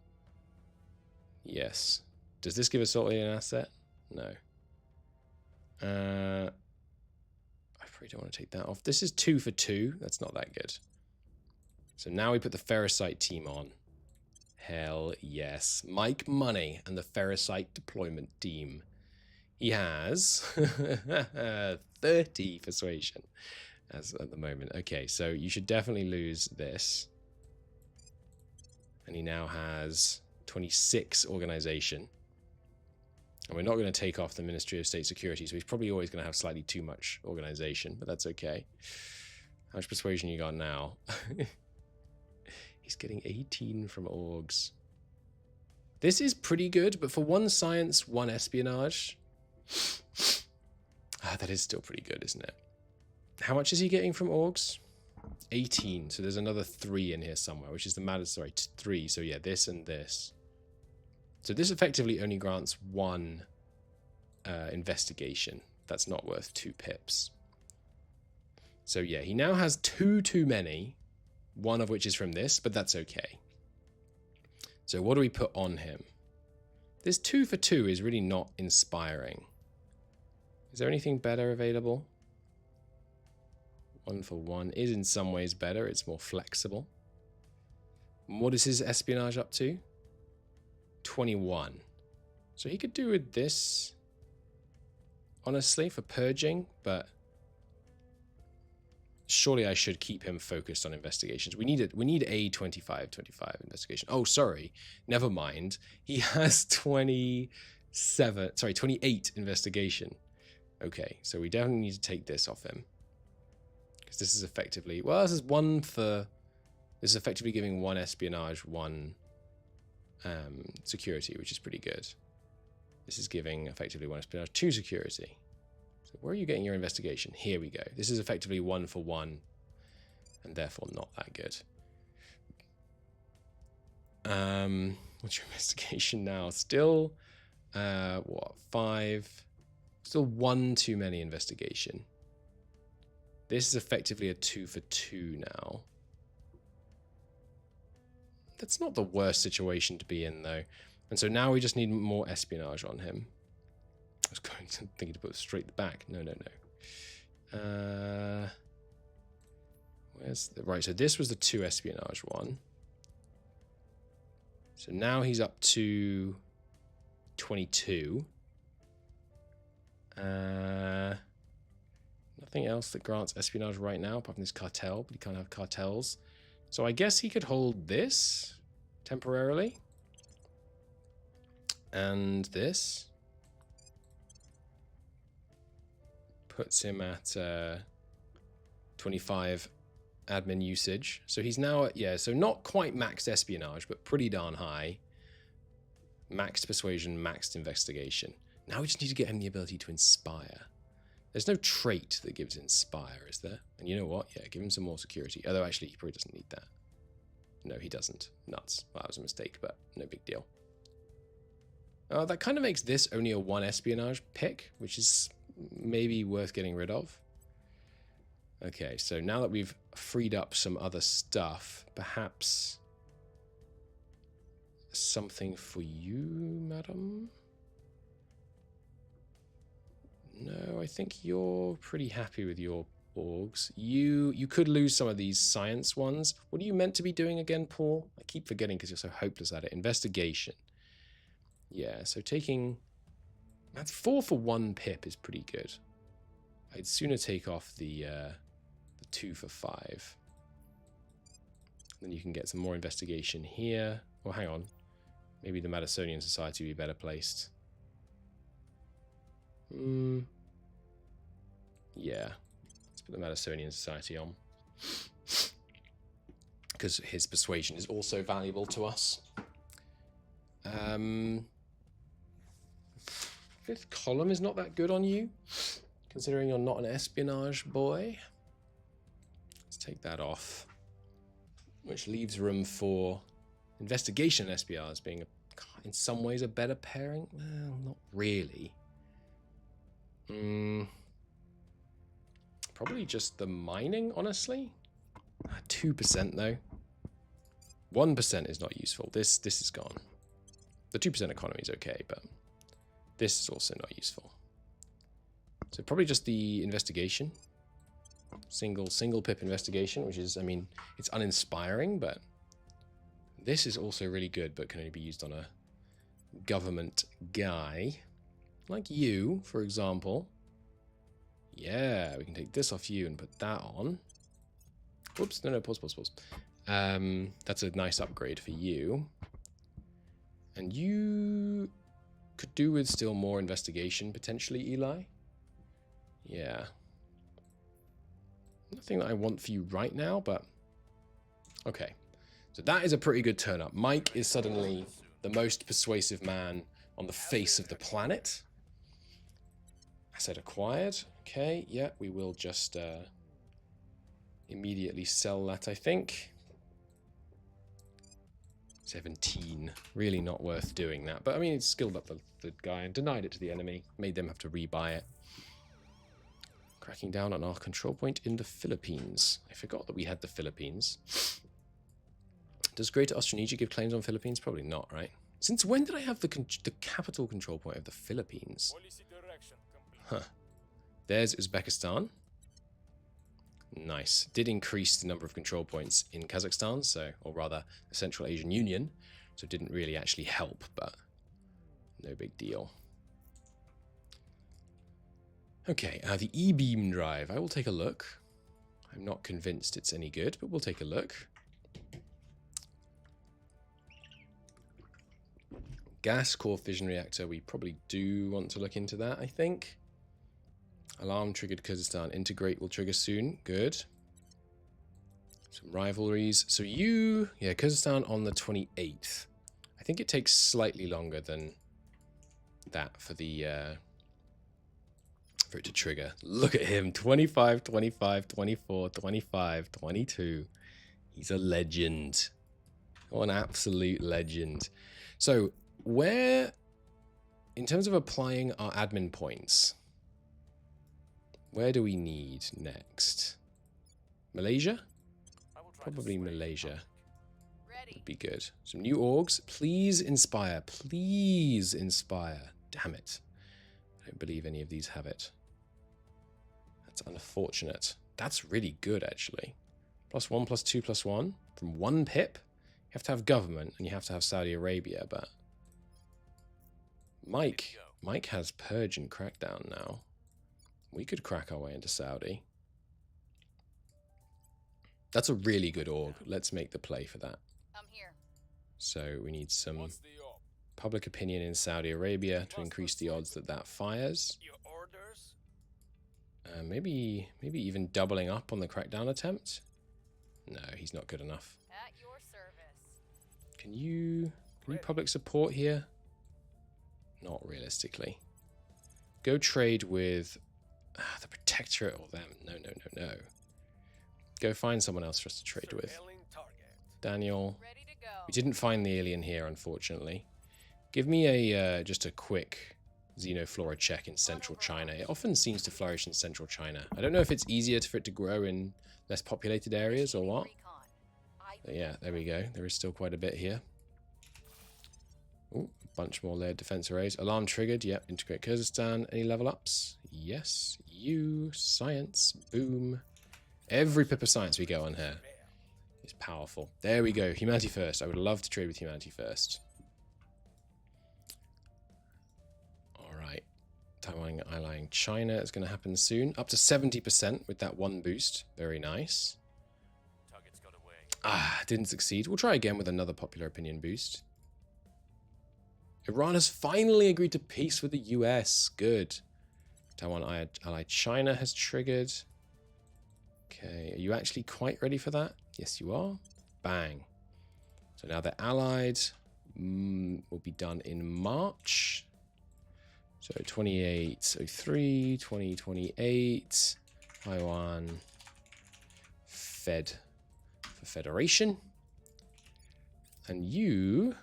Yes. Does this give assault alien asset? No. I probably don't want to take that off. This is 2 for 2. That's not that good. So now we put the Ferrocite team on. Hell yes. Mike Money and the Ferrocite deployment team. He has 30 persuasion as at the moment. Okay, so you should definitely lose this. And he now has 26 organization. And we're not going to take off the Ministry of State Security, so he's probably always going to have slightly too much organization, but that's okay. How much persuasion you got now? He's getting 18 from orgs. This is pretty good, but for 1 science, 1 espionage, that is still pretty good, isn't it? How much is he getting from orgs? 18. So there's another 3 in here somewhere, which is the matter. Sorry, 3. So yeah, this and this. So this effectively only grants 1 investigation. That's not worth 2 pips. So yeah, he now has 2 too many, 1 of which is from this, but that's okay. So what do we put on him? This 2 for 2 is really not inspiring. Is there anything better available? 1 for 1 is in some ways better. It's more flexible. What is his espionage up to? 21. So he could do with this, honestly, for purging, but surely I should keep him focused on investigations. We need a 25 investigation. Oh, sorry. Never mind. He has 28 investigation. Okay, so we definitely need to take this off him. Because this is effectively, well, this is effectively giving 1 espionage, 1 security, which is pretty good. This is giving effectively 1 espionage, 2 security. So where are you getting your investigation? Here we go. This is effectively 1 for 1, and therefore not that good. What's your investigation now? Still, 5? Still 1 too many investigation. This is effectively a 2 for 2 now. That's not the worst situation to be in, though. And so now we just need more espionage on him. I was thinking to put it straight back. No. Where's the... Right, so this was the 2 espionage one. So now he's up to 22. Nothing else that grants espionage right now, apart from this cartel, but he can't have cartels. So I guess he could hold this temporarily. And this puts him at 25 admin usage. So he's now at, yeah, so not quite maxed espionage, but pretty darn high. Maxed persuasion, maxed investigation. Now we just need to get him the ability to inspire. There's no trait that gives inspire, is there? And you know what? Yeah, give him some more security. Although actually he probably doesn't need that. No, he doesn't. Nuts. Well, that was a mistake, but no big deal. That kind of makes this only a 1 espionage pick, which is maybe worth getting rid of. Okay, so now that we've freed up some other stuff, perhaps something for you, madam? No, I think you're pretty happy with your orgs. You could lose some of these science ones. What are you meant to be doing again, Paul? I keep forgetting because you're so hopeless at it. Investigation. Yeah, so taking... That's 4 for 1 pip is pretty good. I'd sooner take off the 2 for 5. Then you can get some more investigation here. Well, hang on. Maybe the Madisonian Society would be better placed. Yeah. Let's put the Madisonian Society on. Because his persuasion is also valuable to us. 5th column is not that good on you, considering you're not an espionage boy. Let's take that off. Which leaves room for investigation SPRs being, in some ways, a better pairing. Well, not really. Probably just the mining, honestly. 2% though. 1% is not useful. This is gone. The 2% economy is okay, but this is also not useful. So probably just the investigation. Single pip investigation, which is, I mean, it's uninspiring, but this is also really good, but can only be used on a government guy. Like you, for example. Yeah, we can take this off you and put that on. Whoops, no, pause. That's a nice upgrade for you. And you could do with still more investigation, potentially, Eli. Yeah. Nothing that I want for you right now, but... Okay. So that is a pretty good turn up. Mike is suddenly the most persuasive man on the face of the planet. Asset acquired. Okay, yeah, we will just immediately sell that, I think. 17. Really not worth doing that. But, I mean, it's skilled up the guy and denied it to the enemy. Made them have to rebuy it. Cracking down on our control point in the Philippines. I forgot that we had the Philippines. Does Greater Austronesia give claims on Philippines? Probably not, right? Since when did I have the capital control point of the Philippines? Huh. There's Uzbekistan. Nice. Did increase the number of control points in Kazakhstan, so, or rather, the Central Asian Union, so it didn't really actually help, but no big deal. Okay, the E-beam drive. I will take a look. I'm not convinced it's any good, but we'll take a look. Gas core fission reactor. We probably do want to look into that, I think. Alarm triggered Kyrgyzstan. Integrate will trigger soon. Good. Some rivalries. So you... Yeah, Kyrgyzstan on the 28th. I think it takes slightly longer than that for the... for it to trigger. Look at him. 25, 25, 24, 25, 22. He's a legend. Oh, an absolute legend. So, where... In terms of applying our admin points... Where do we need next? Malaysia? Probably Malaysia. Would be good. Some new orgs. Please inspire. Please inspire. Damn it. I don't believe any of these have it. That's unfortunate. That's really good, actually. +1, +2, +1. From 1 pip. You have to have government, and you have to have Saudi Arabia, but... Mike has Purge and Crackdown now. We could crack our way into Saudi. That's a really good org. Let's make the play for that. I'm here. So we need some public opinion in Saudi Arabia to increase the odds that that fires. Your orders? Maybe even doubling up on the crackdown attempt. No, he's not good enough. At your service. Can you public support here? Not realistically. Go trade with the Protectorate or them. No. Go find someone else for us to trade with. Daniel. Ready to go. We didn't find the alien here, unfortunately. Give me a just a quick xenoflora check in central China. It often seems to flourish in central China. I don't know if it's easier for it to grow in less populated areas or what. But yeah, there we go. There is still quite a bit here. Ooh, a bunch more layered defense arrays. Alarm triggered. Yep, integrate Kyrgyzstan. Any level ups? Yes. You. Science. Boom. Every pip of science we go on here is powerful. There we go. Humanity first. I would love to trade with humanity first. Alright. Taiwan allying China is going to happen soon. Up to 70% with that one boost. Very nice. Didn't succeed. We'll try again with another popular opinion boost. Iran has finally agreed to peace with the US. Good. Taiwan allied China has triggered. Okay, are you actually quite ready for that? Yes, you are. Bang. So now they're allied. Will be done in March. So 2803, 2028. Taiwan Fed for Federation. And you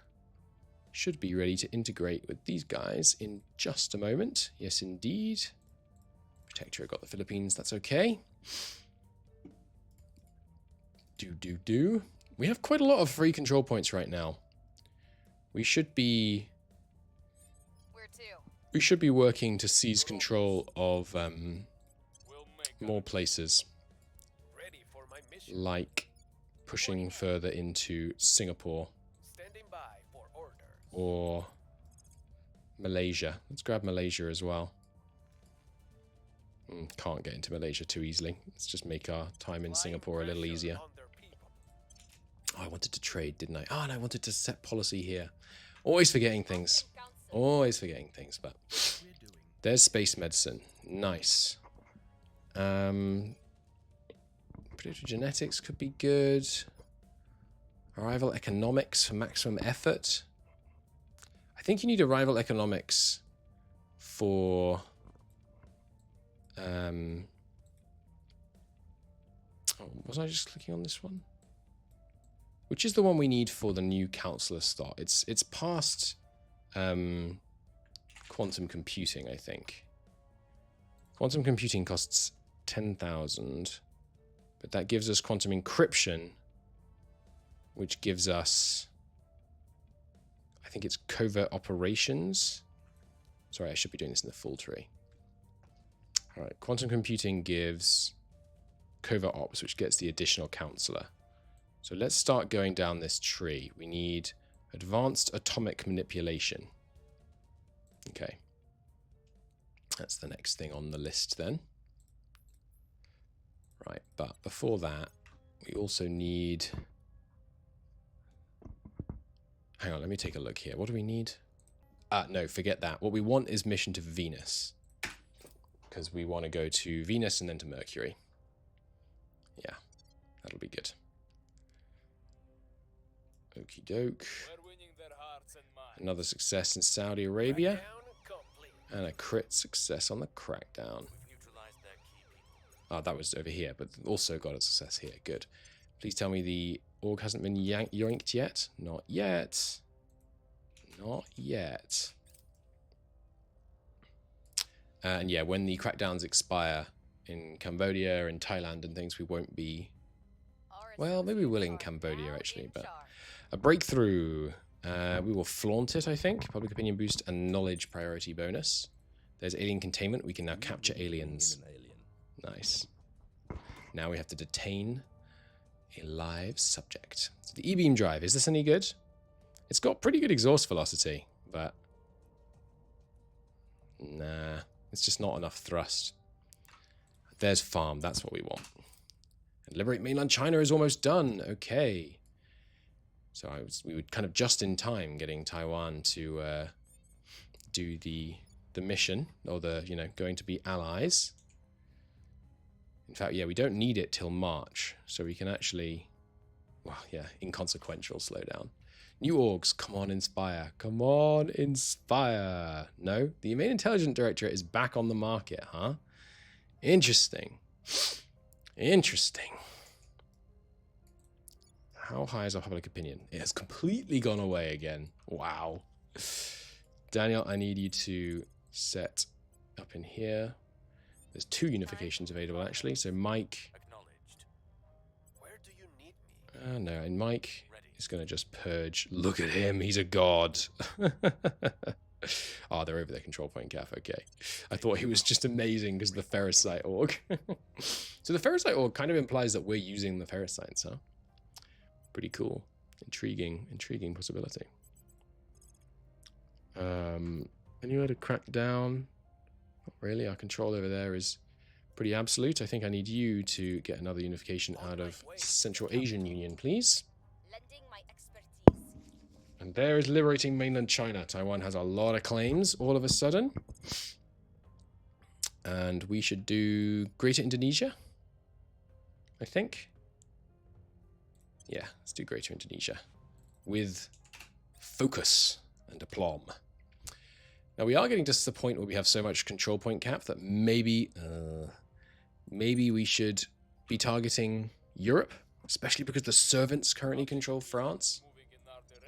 should be ready to integrate with these guys in just a moment. Yes, indeed. Protectorate got the Philippines. That's okay. We have quite a lot of free control points right now. We should be... Where to? We should be working to seize control of We'll make more places, ready for my mission. like pushing further into Singapore Standing by for orders. or Malaysia. Let's grab Malaysia as well. Can't get into Malaysia too easily. Let's just make our time in Singapore a little easier. On their people. Oh, I wanted to trade, didn't I? Oh, and I wanted to set policy here. Always forgetting things. Council. Always forgetting things, but there's space medicine. Nice. Predictive genetics could be good. Arrival economics for maximum effort. I think you need arrival economics for... Oh, wasn't I just clicking on this one? Which is the one we need for the new counselor slot? It's past quantum computing, I think. Quantum computing costs 10,000, but that gives us quantum encryption, which gives us, I think it's covert operations. Sorry, I should be doing this in the full tree. All right, quantum computing gives covert ops, which gets the additional counselor. So let's start going down this tree. We need advanced atomic manipulation. Okay. That's the next thing on the list then. Right, but before that, we also need... Hang on, let me take a look here. What do we need? No, forget that. What we want is mission to Venus. Because we want to go to Venus and then to Mercury. Yeah, that'll be good. Okie doke. We're winning their hearts and minds. Another success in Saudi Arabia. Down complete. And a crit success on the crackdown. We've neutralized their key people. Oh, that was over here, but also got a success here. Good. Please tell me the org hasn't been yoinked yet. Not yet. Not yet. And yeah, when the crackdowns expire in Cambodia and Thailand and things, we won't be... Well, maybe we will in Cambodia, actually, but... A breakthrough. We will flaunt it, I think. Public opinion boost and knowledge priority bonus. There's alien containment. We can now capture aliens. Nice. Now we have to detain a live subject. So the E-beam drive, is this any good? It's got pretty good exhaust velocity, but... Nah, it's just not enough thrust. There's farm, that's what we want. And liberate mainland China is almost done. Okay. So we were kind of just in time getting Taiwan to do the mission, or going to be allies. In fact, yeah, we don't need it till March, so we can actually, well, yeah, inconsequential slowdown. New orgs, come on, inspire. Come on, inspire. No, the main intelligence directorate is back on the market, huh? Interesting. Interesting. How high is our public opinion? It has completely gone away again. Wow. Daniel, I need you to set up in here. There's 2 unifications available, actually. So Mike... Acknowledged. Where do you need me? no, and Mike is going to just purge. Look at him. He's a god. Oh, they're over their control point, Gaff. Okay. I thought he was just amazing because of the Ferrocite org. So the Ferrocite org kind of implies that we're using the Ferrocites, huh? Pretty cool. Intriguing possibility. Anywhere to crack down? Not really. Our control over there is pretty absolute. I think I need you to get another unification out of Central Asian Union, please. Lending my expertise. And there is liberating mainland China. Taiwan has a lot of claims all of a sudden. And we should do Greater Indonesia, I think. Yeah, let's do Greater Indonesia with focus and aplomb. Now we are getting to the point where we have so much control point cap that maybe we should be targeting Europe, especially because the servants currently control France.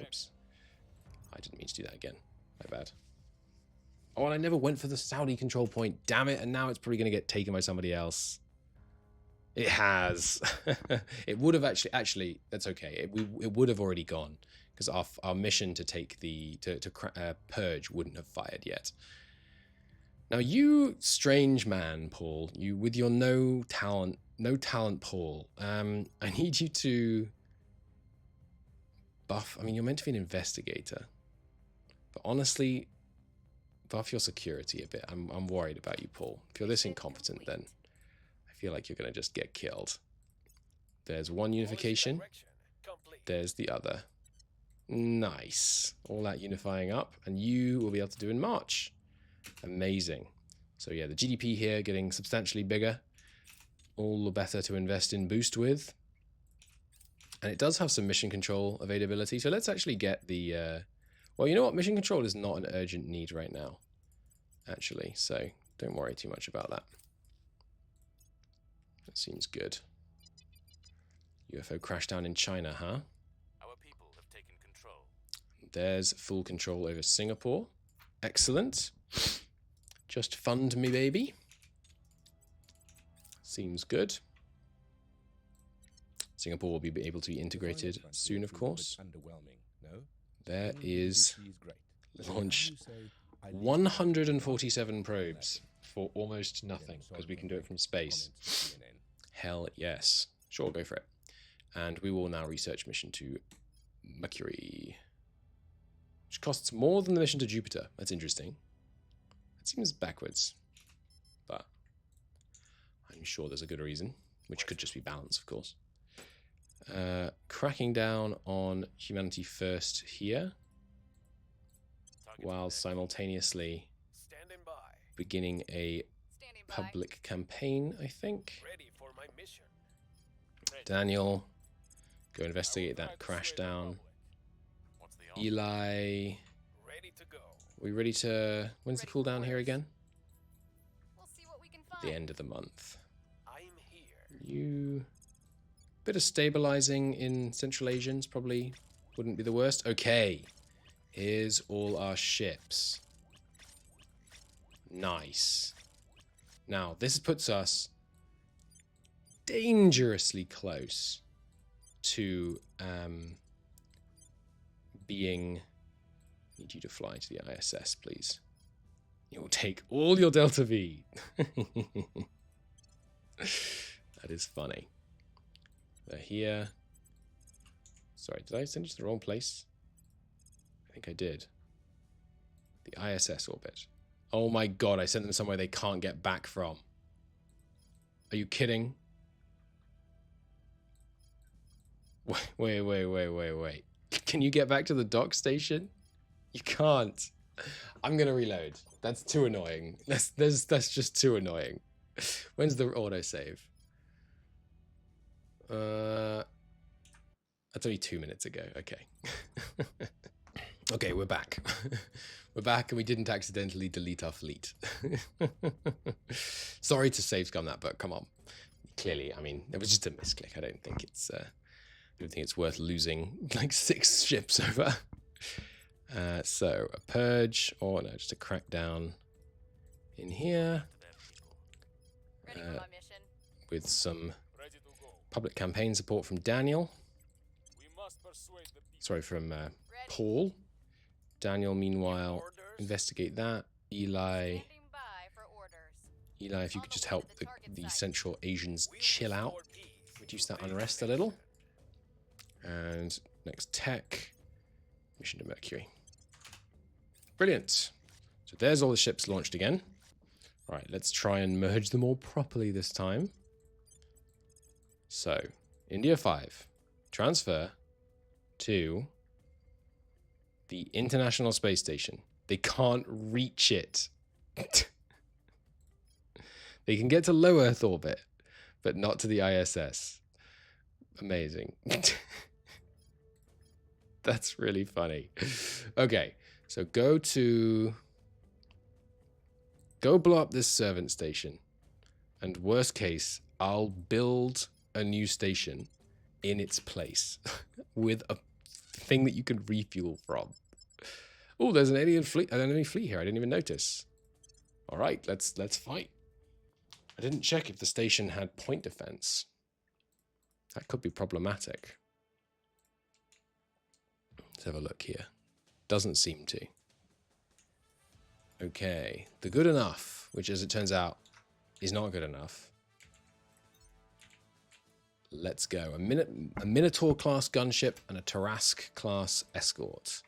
Oops. I didn't mean to do that again. My bad. Oh, and I never went for the Saudi control point. Damn it, and now it's probably going to get taken by somebody else. It has. It would have actually that's okay. It would have already gone because our mission to take the purge wouldn't have fired yet. Now you strange man, Paul, you with your no talent Paul. I need you to buff. I mean, you're meant to be an investigator, but honestly, buff your security a bit. I'm worried about you, Paul. If you're this incompetent, then I feel like you're going to just get killed. There's one unification. There's the other. Nice. All that unifying up, and you will be able to do in March. Amazing. So yeah, the GDP here getting substantially bigger. All the better to invest in boost with. And it does have some mission control availability. So let's actually get the... well, you know what? Mission control is not an urgent need right now, actually. So don't worry too much about that. That seems good. UFO crash down in China, huh? Our people have taken control. There's full control over Singapore. Excellent. Just fund me, baby. Seems good. Singapore will be able to be integrated soon, of course. There is launch 147 probes for almost nothing because we can do it from space. Hell yes. Sure, go for it. And we will now research mission to Mercury, which costs more than the mission to Jupiter. That's interesting. It seems backwards, but I'm sure there's a good reason, which could just be balance, of course. Cracking down on humanity first here, while simultaneously beginning a public campaign, I think. Ready for my mission. Daniel, go investigate that crash down. Eli, Ready to go. we ready to... When's the cooldown here again? We'll see what we can find. The end of the month. I'm here. You... Bit of stabilizing in Central Asians probably wouldn't be the worst. Okay. Here's all our ships. Nice. Now, this puts us dangerously close to being... Need you to fly to the ISS, please. You'll take all your Delta V. That is funny. They're here. Sorry, did I send you to the wrong place? I think I did. The ISS orbit. Oh my god, I sent them somewhere they can't get back from. Are you kidding? Wait. Can you get back to the dock station? You can't. I'm gonna reload. That's too annoying. That's just too annoying. When's the autosave? That's only 2 minutes ago. Okay. Okay, we're back. We're back and we didn't accidentally delete our fleet. Sorry to save scum that, but come on. Clearly, I mean, it was just a misclick. I don't think it's worth losing like 6 ships over. So a purge, or no, just a crackdown in here. Ready for my mission. With some Ready to go. public campaign support from Daniel. We must persuade the people. Sorry, from Ready. Paul. Daniel, meanwhile, Orders? investigate that. Eli, Standing by for orders. if you could just help the Central Asians chill out, Restore peace. reduce that unrest a little. And next tech, mission to Mercury. Brilliant. So there's all the ships launched again. All right, let's try and merge them all properly this time. So, India 5, transfer to the International Space Station. They can't reach it. They can get to low Earth orbit, but not to the ISS. Amazing. That's really funny. Okay, so go blow up this servant station. And worst case, I'll build a new station in its place with a thing that you can refuel from. Oh, there's an enemy fleet here. I didn't even notice. All right, let's fight. I didn't check if the station had point defense. That could be problematic. Let's have a look here. Doesn't seem to. Okay, the good enough, which as it turns out is not good enough. Let's go. A Minotaur class gunship and a Tarask class escort.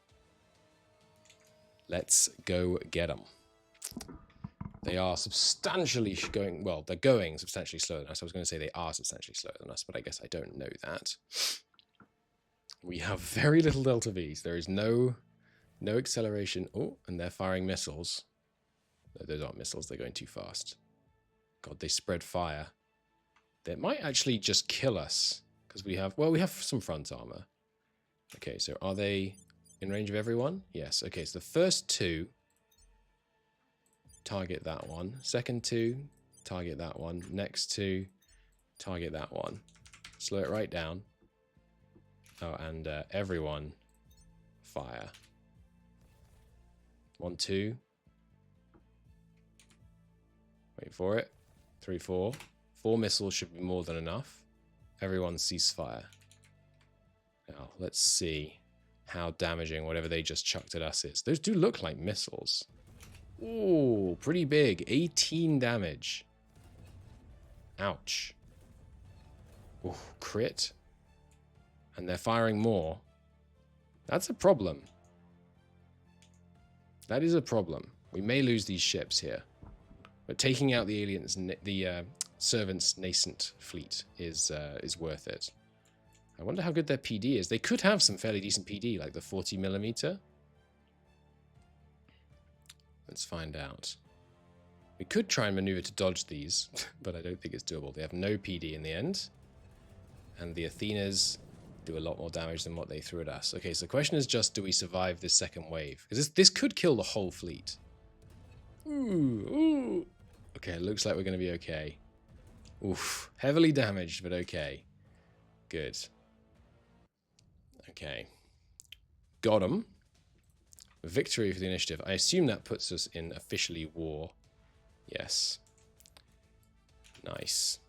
Let's go get them. They are substantially going, well, they're going substantially slower than us. I was going to say they are substantially slower than us, but I guess I don't know that. We have very little delta Vs. There is no acceleration. Oh, and they're firing missiles. No, those aren't missiles. They're going too fast. God, they spread fire. They might actually just kill us because we have, well, we have some front armor. Okay, so are they in range of everyone? Yes. Okay, so the first two target that one. Second two target that one. Next two target that one. Slow it right down. Oh, and everyone fire. 1, 2. Wait for it. 3, 4. 4 missiles should be more than enough. Everyone ceasefire. Now, let's see how damaging whatever they just chucked at us is. Those do look like missiles. Ooh, pretty big. 18 damage. Ouch. Ooh, crit. And they're firing more. That's a problem. That is a problem. We may lose these ships here. But taking out the aliens, the servants' nascent fleet is worth it. I wonder how good their PD is. They could have some fairly decent PD, like the 40mm. Let's find out. We could try and maneuver to dodge these, but I don't think it's doable. They have no PD in the end. And the Athenas do a lot more damage than what they threw at us. Okay, so the question is just, do we survive this second wave? Because this could kill the whole fleet. Ooh. Okay, it looks like we're going to be okay. Oof. Heavily damaged, but okay. Good. Okay. Got him. Victory for the initiative. I assume that puts us in officially war. Yes. Nice.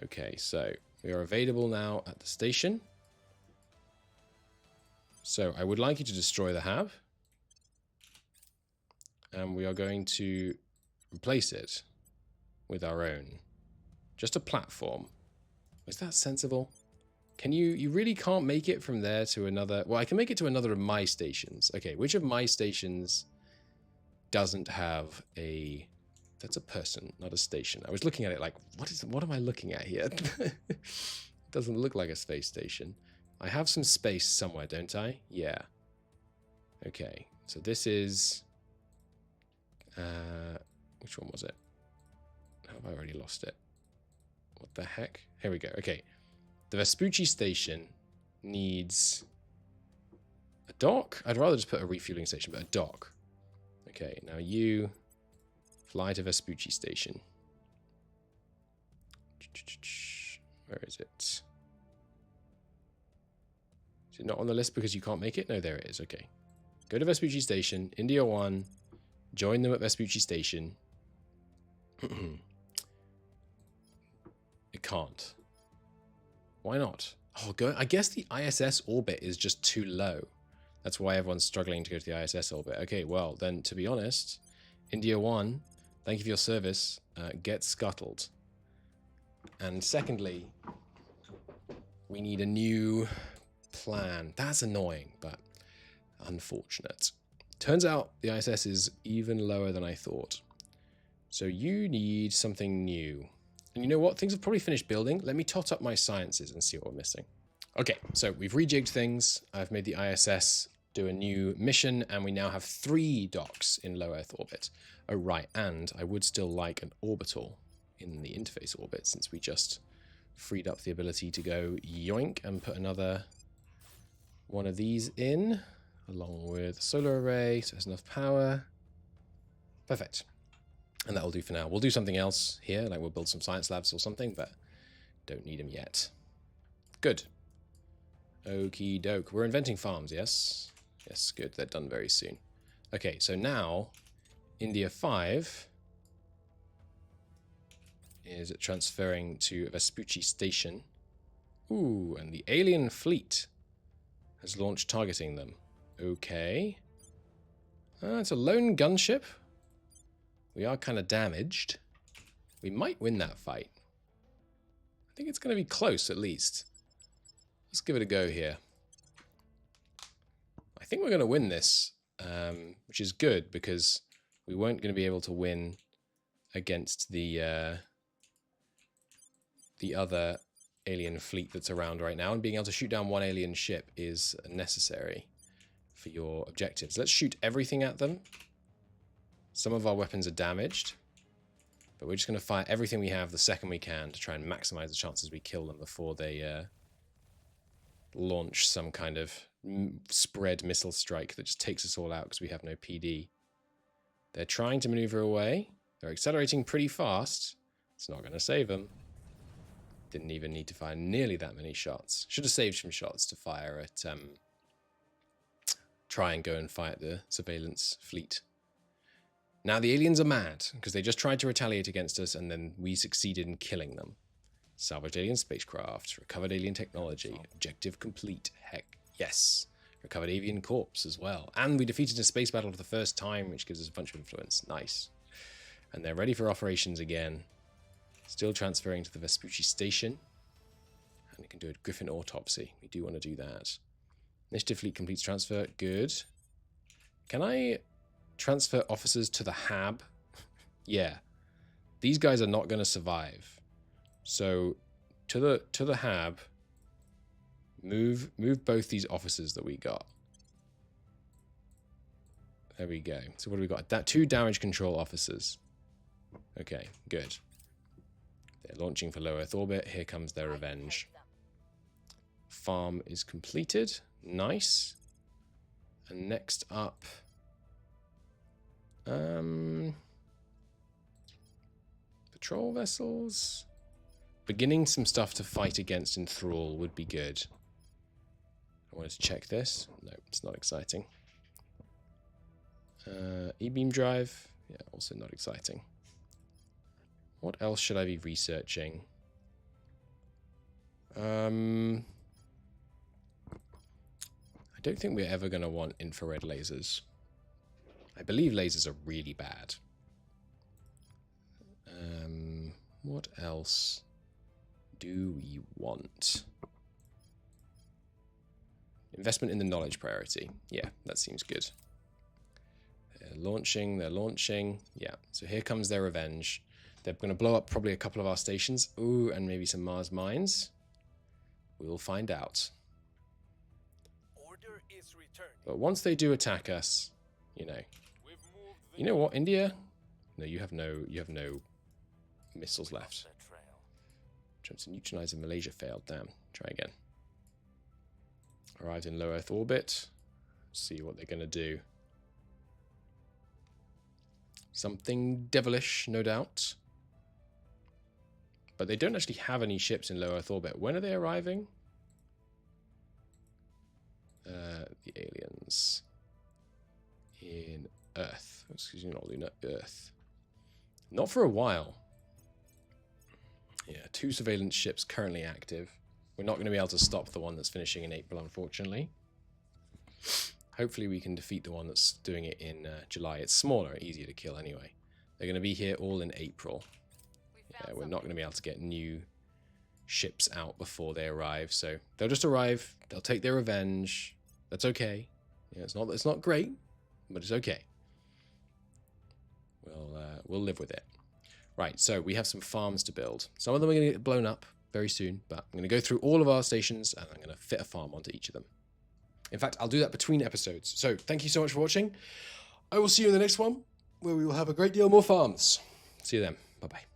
Okay, so we are available now at the station. So I would like you to destroy the hab. And we are going to replace it with our own. Just a platform. Is that sensible? Can you really can't make it from there to another? Well, I can make it to another of my stations. Okay, which of my stations doesn't have a... That's a person, not a station. I was looking at it like, what am I looking at here? It doesn't look like a space station. I have some space somewhere, don't I? Yeah. Okay, so this is... which one was it? Have I already lost it? What the heck? Here we go. Okay. The Vespucci station needs a dock. I'd rather just put a refueling station, but a dock. Okay, now you fly to Vespucci station. Where is it? Is it not on the list because you can't make it? No, there it is. Okay. Go to Vespucci station, India 1. Join them at Vespucci station. It can't. Why not? Oh, I guess the ISS orbit is just too low. That's why everyone's struggling to go to the ISS orbit. Okay, well, then, to be honest, India 1, thank you for your service, get scuttled. And secondly, we need a new plan. That's annoying, but unfortunate. Turns out the ISS is even lower than I thought. So you need something new. And you know what? Things have probably finished building. Let me tot up my sciences and see what we're missing. Okay, so we've rejigged things. I've made the ISS do a new mission, and we now have 3 docks in low Earth orbit. Oh, right, and I would still like an orbital in the interface orbit, since we just freed up the ability to go yoink and put another one of these in, along with a solar array, so it has enough power. Perfect. And that'll do for now. We'll do something else here, like we'll build some science labs or something, but don't need them yet. Good. Okie doke. We're inventing farms, yes? Yes, good. They're done very soon. Okay, so now, India 5 is transferring to Vespucci Station. Ooh, and the alien fleet has launched targeting them. Okay. It's a lone gunship. We are kind of damaged. We might win that fight. I think it's going to be close, at least. Let's give it a go here. I think we're going to win this, which is good, because we weren't going to be able to win against the other alien fleet that's around right now, and being able to shoot down one alien ship is necessary for your objectives. Let's shoot everything at them. Some of our weapons are damaged, but we're just going to fire everything we have the second we can to try and maximize the chances we kill them before they launch some kind of spread missile strike that just takes us all out because we have no PD. They're trying to maneuver away. They're accelerating pretty fast. It's not going to save them. Didn't even need to fire nearly that many shots. Should have saved some shots to fire at... try and go and fight the surveillance fleet. Now the aliens are mad, because they just tried to retaliate against us, and then we succeeded in killing them. Salvaged alien spacecraft, recovered alien technology, objective complete. Heck, yes. Recovered avian corpse as well. And we defeated a space battle for the first time, which gives us a bunch of influence. Nice. And they're ready for operations again. Still transferring to the Vespucci Station. And we can do a Griffin autopsy. We do want to do that. Initiative fleet completes transfer. Good. Can I transfer officers to the HAB? Yeah. These guys are not going to survive. So to the HAB, move both these officers that we got. There we go. So what do we got? 2 damage control officers. Okay, good. They're launching for low Earth orbit. Here comes their revenge. Farm is completed. Nice. And next up, patrol vessels. Beginning some stuff to fight against in Thrall would be good. I wanted to check this. No, it's not exciting. E-beam drive. Yeah, also not exciting. What else should I be researching? I don't think we're ever going to want infrared lasers. I believe lasers are really bad. What else do we want? Investment in the knowledge priority. Yeah, that seems good. They're launching. Yeah, so here comes their revenge. They're going to blow up probably a couple of our stations. Ooh, and maybe some Mars mines. We will find out. Order is returning. But once they do attack us, you know what, India? No, you have no missiles left. Trying to neutralize in Malaysia failed. Damn. Try again. Arrived in low Earth orbit. See what they're going to do. Something devilish, no doubt. But they don't actually have any ships in low Earth orbit. When are they arriving? The aliens. In Earth. Excuse me, not lunar. Earth. Not for a while. Yeah, 2 surveillance ships currently active. We're not going to be able to stop the one that's finishing in April, unfortunately. Hopefully we can defeat the one that's doing it in July. It's smaller, easier to kill anyway. They're going to be here all in April. Yeah, we're not going to be able to get new ships out before they arrive. So they'll just arrive. They'll take their revenge. That's okay. Yeah, it's not great, but it's okay. We'll live with it. Right, so we have some farms to build. Some of them are going to get blown up very soon, but I'm going to go through all of our stations and I'm going to fit a farm onto each of them. In fact, I'll do that between episodes. So thank you so much for watching. I will see you in the next one, where we will have a great deal more farms. See you then. Bye-bye.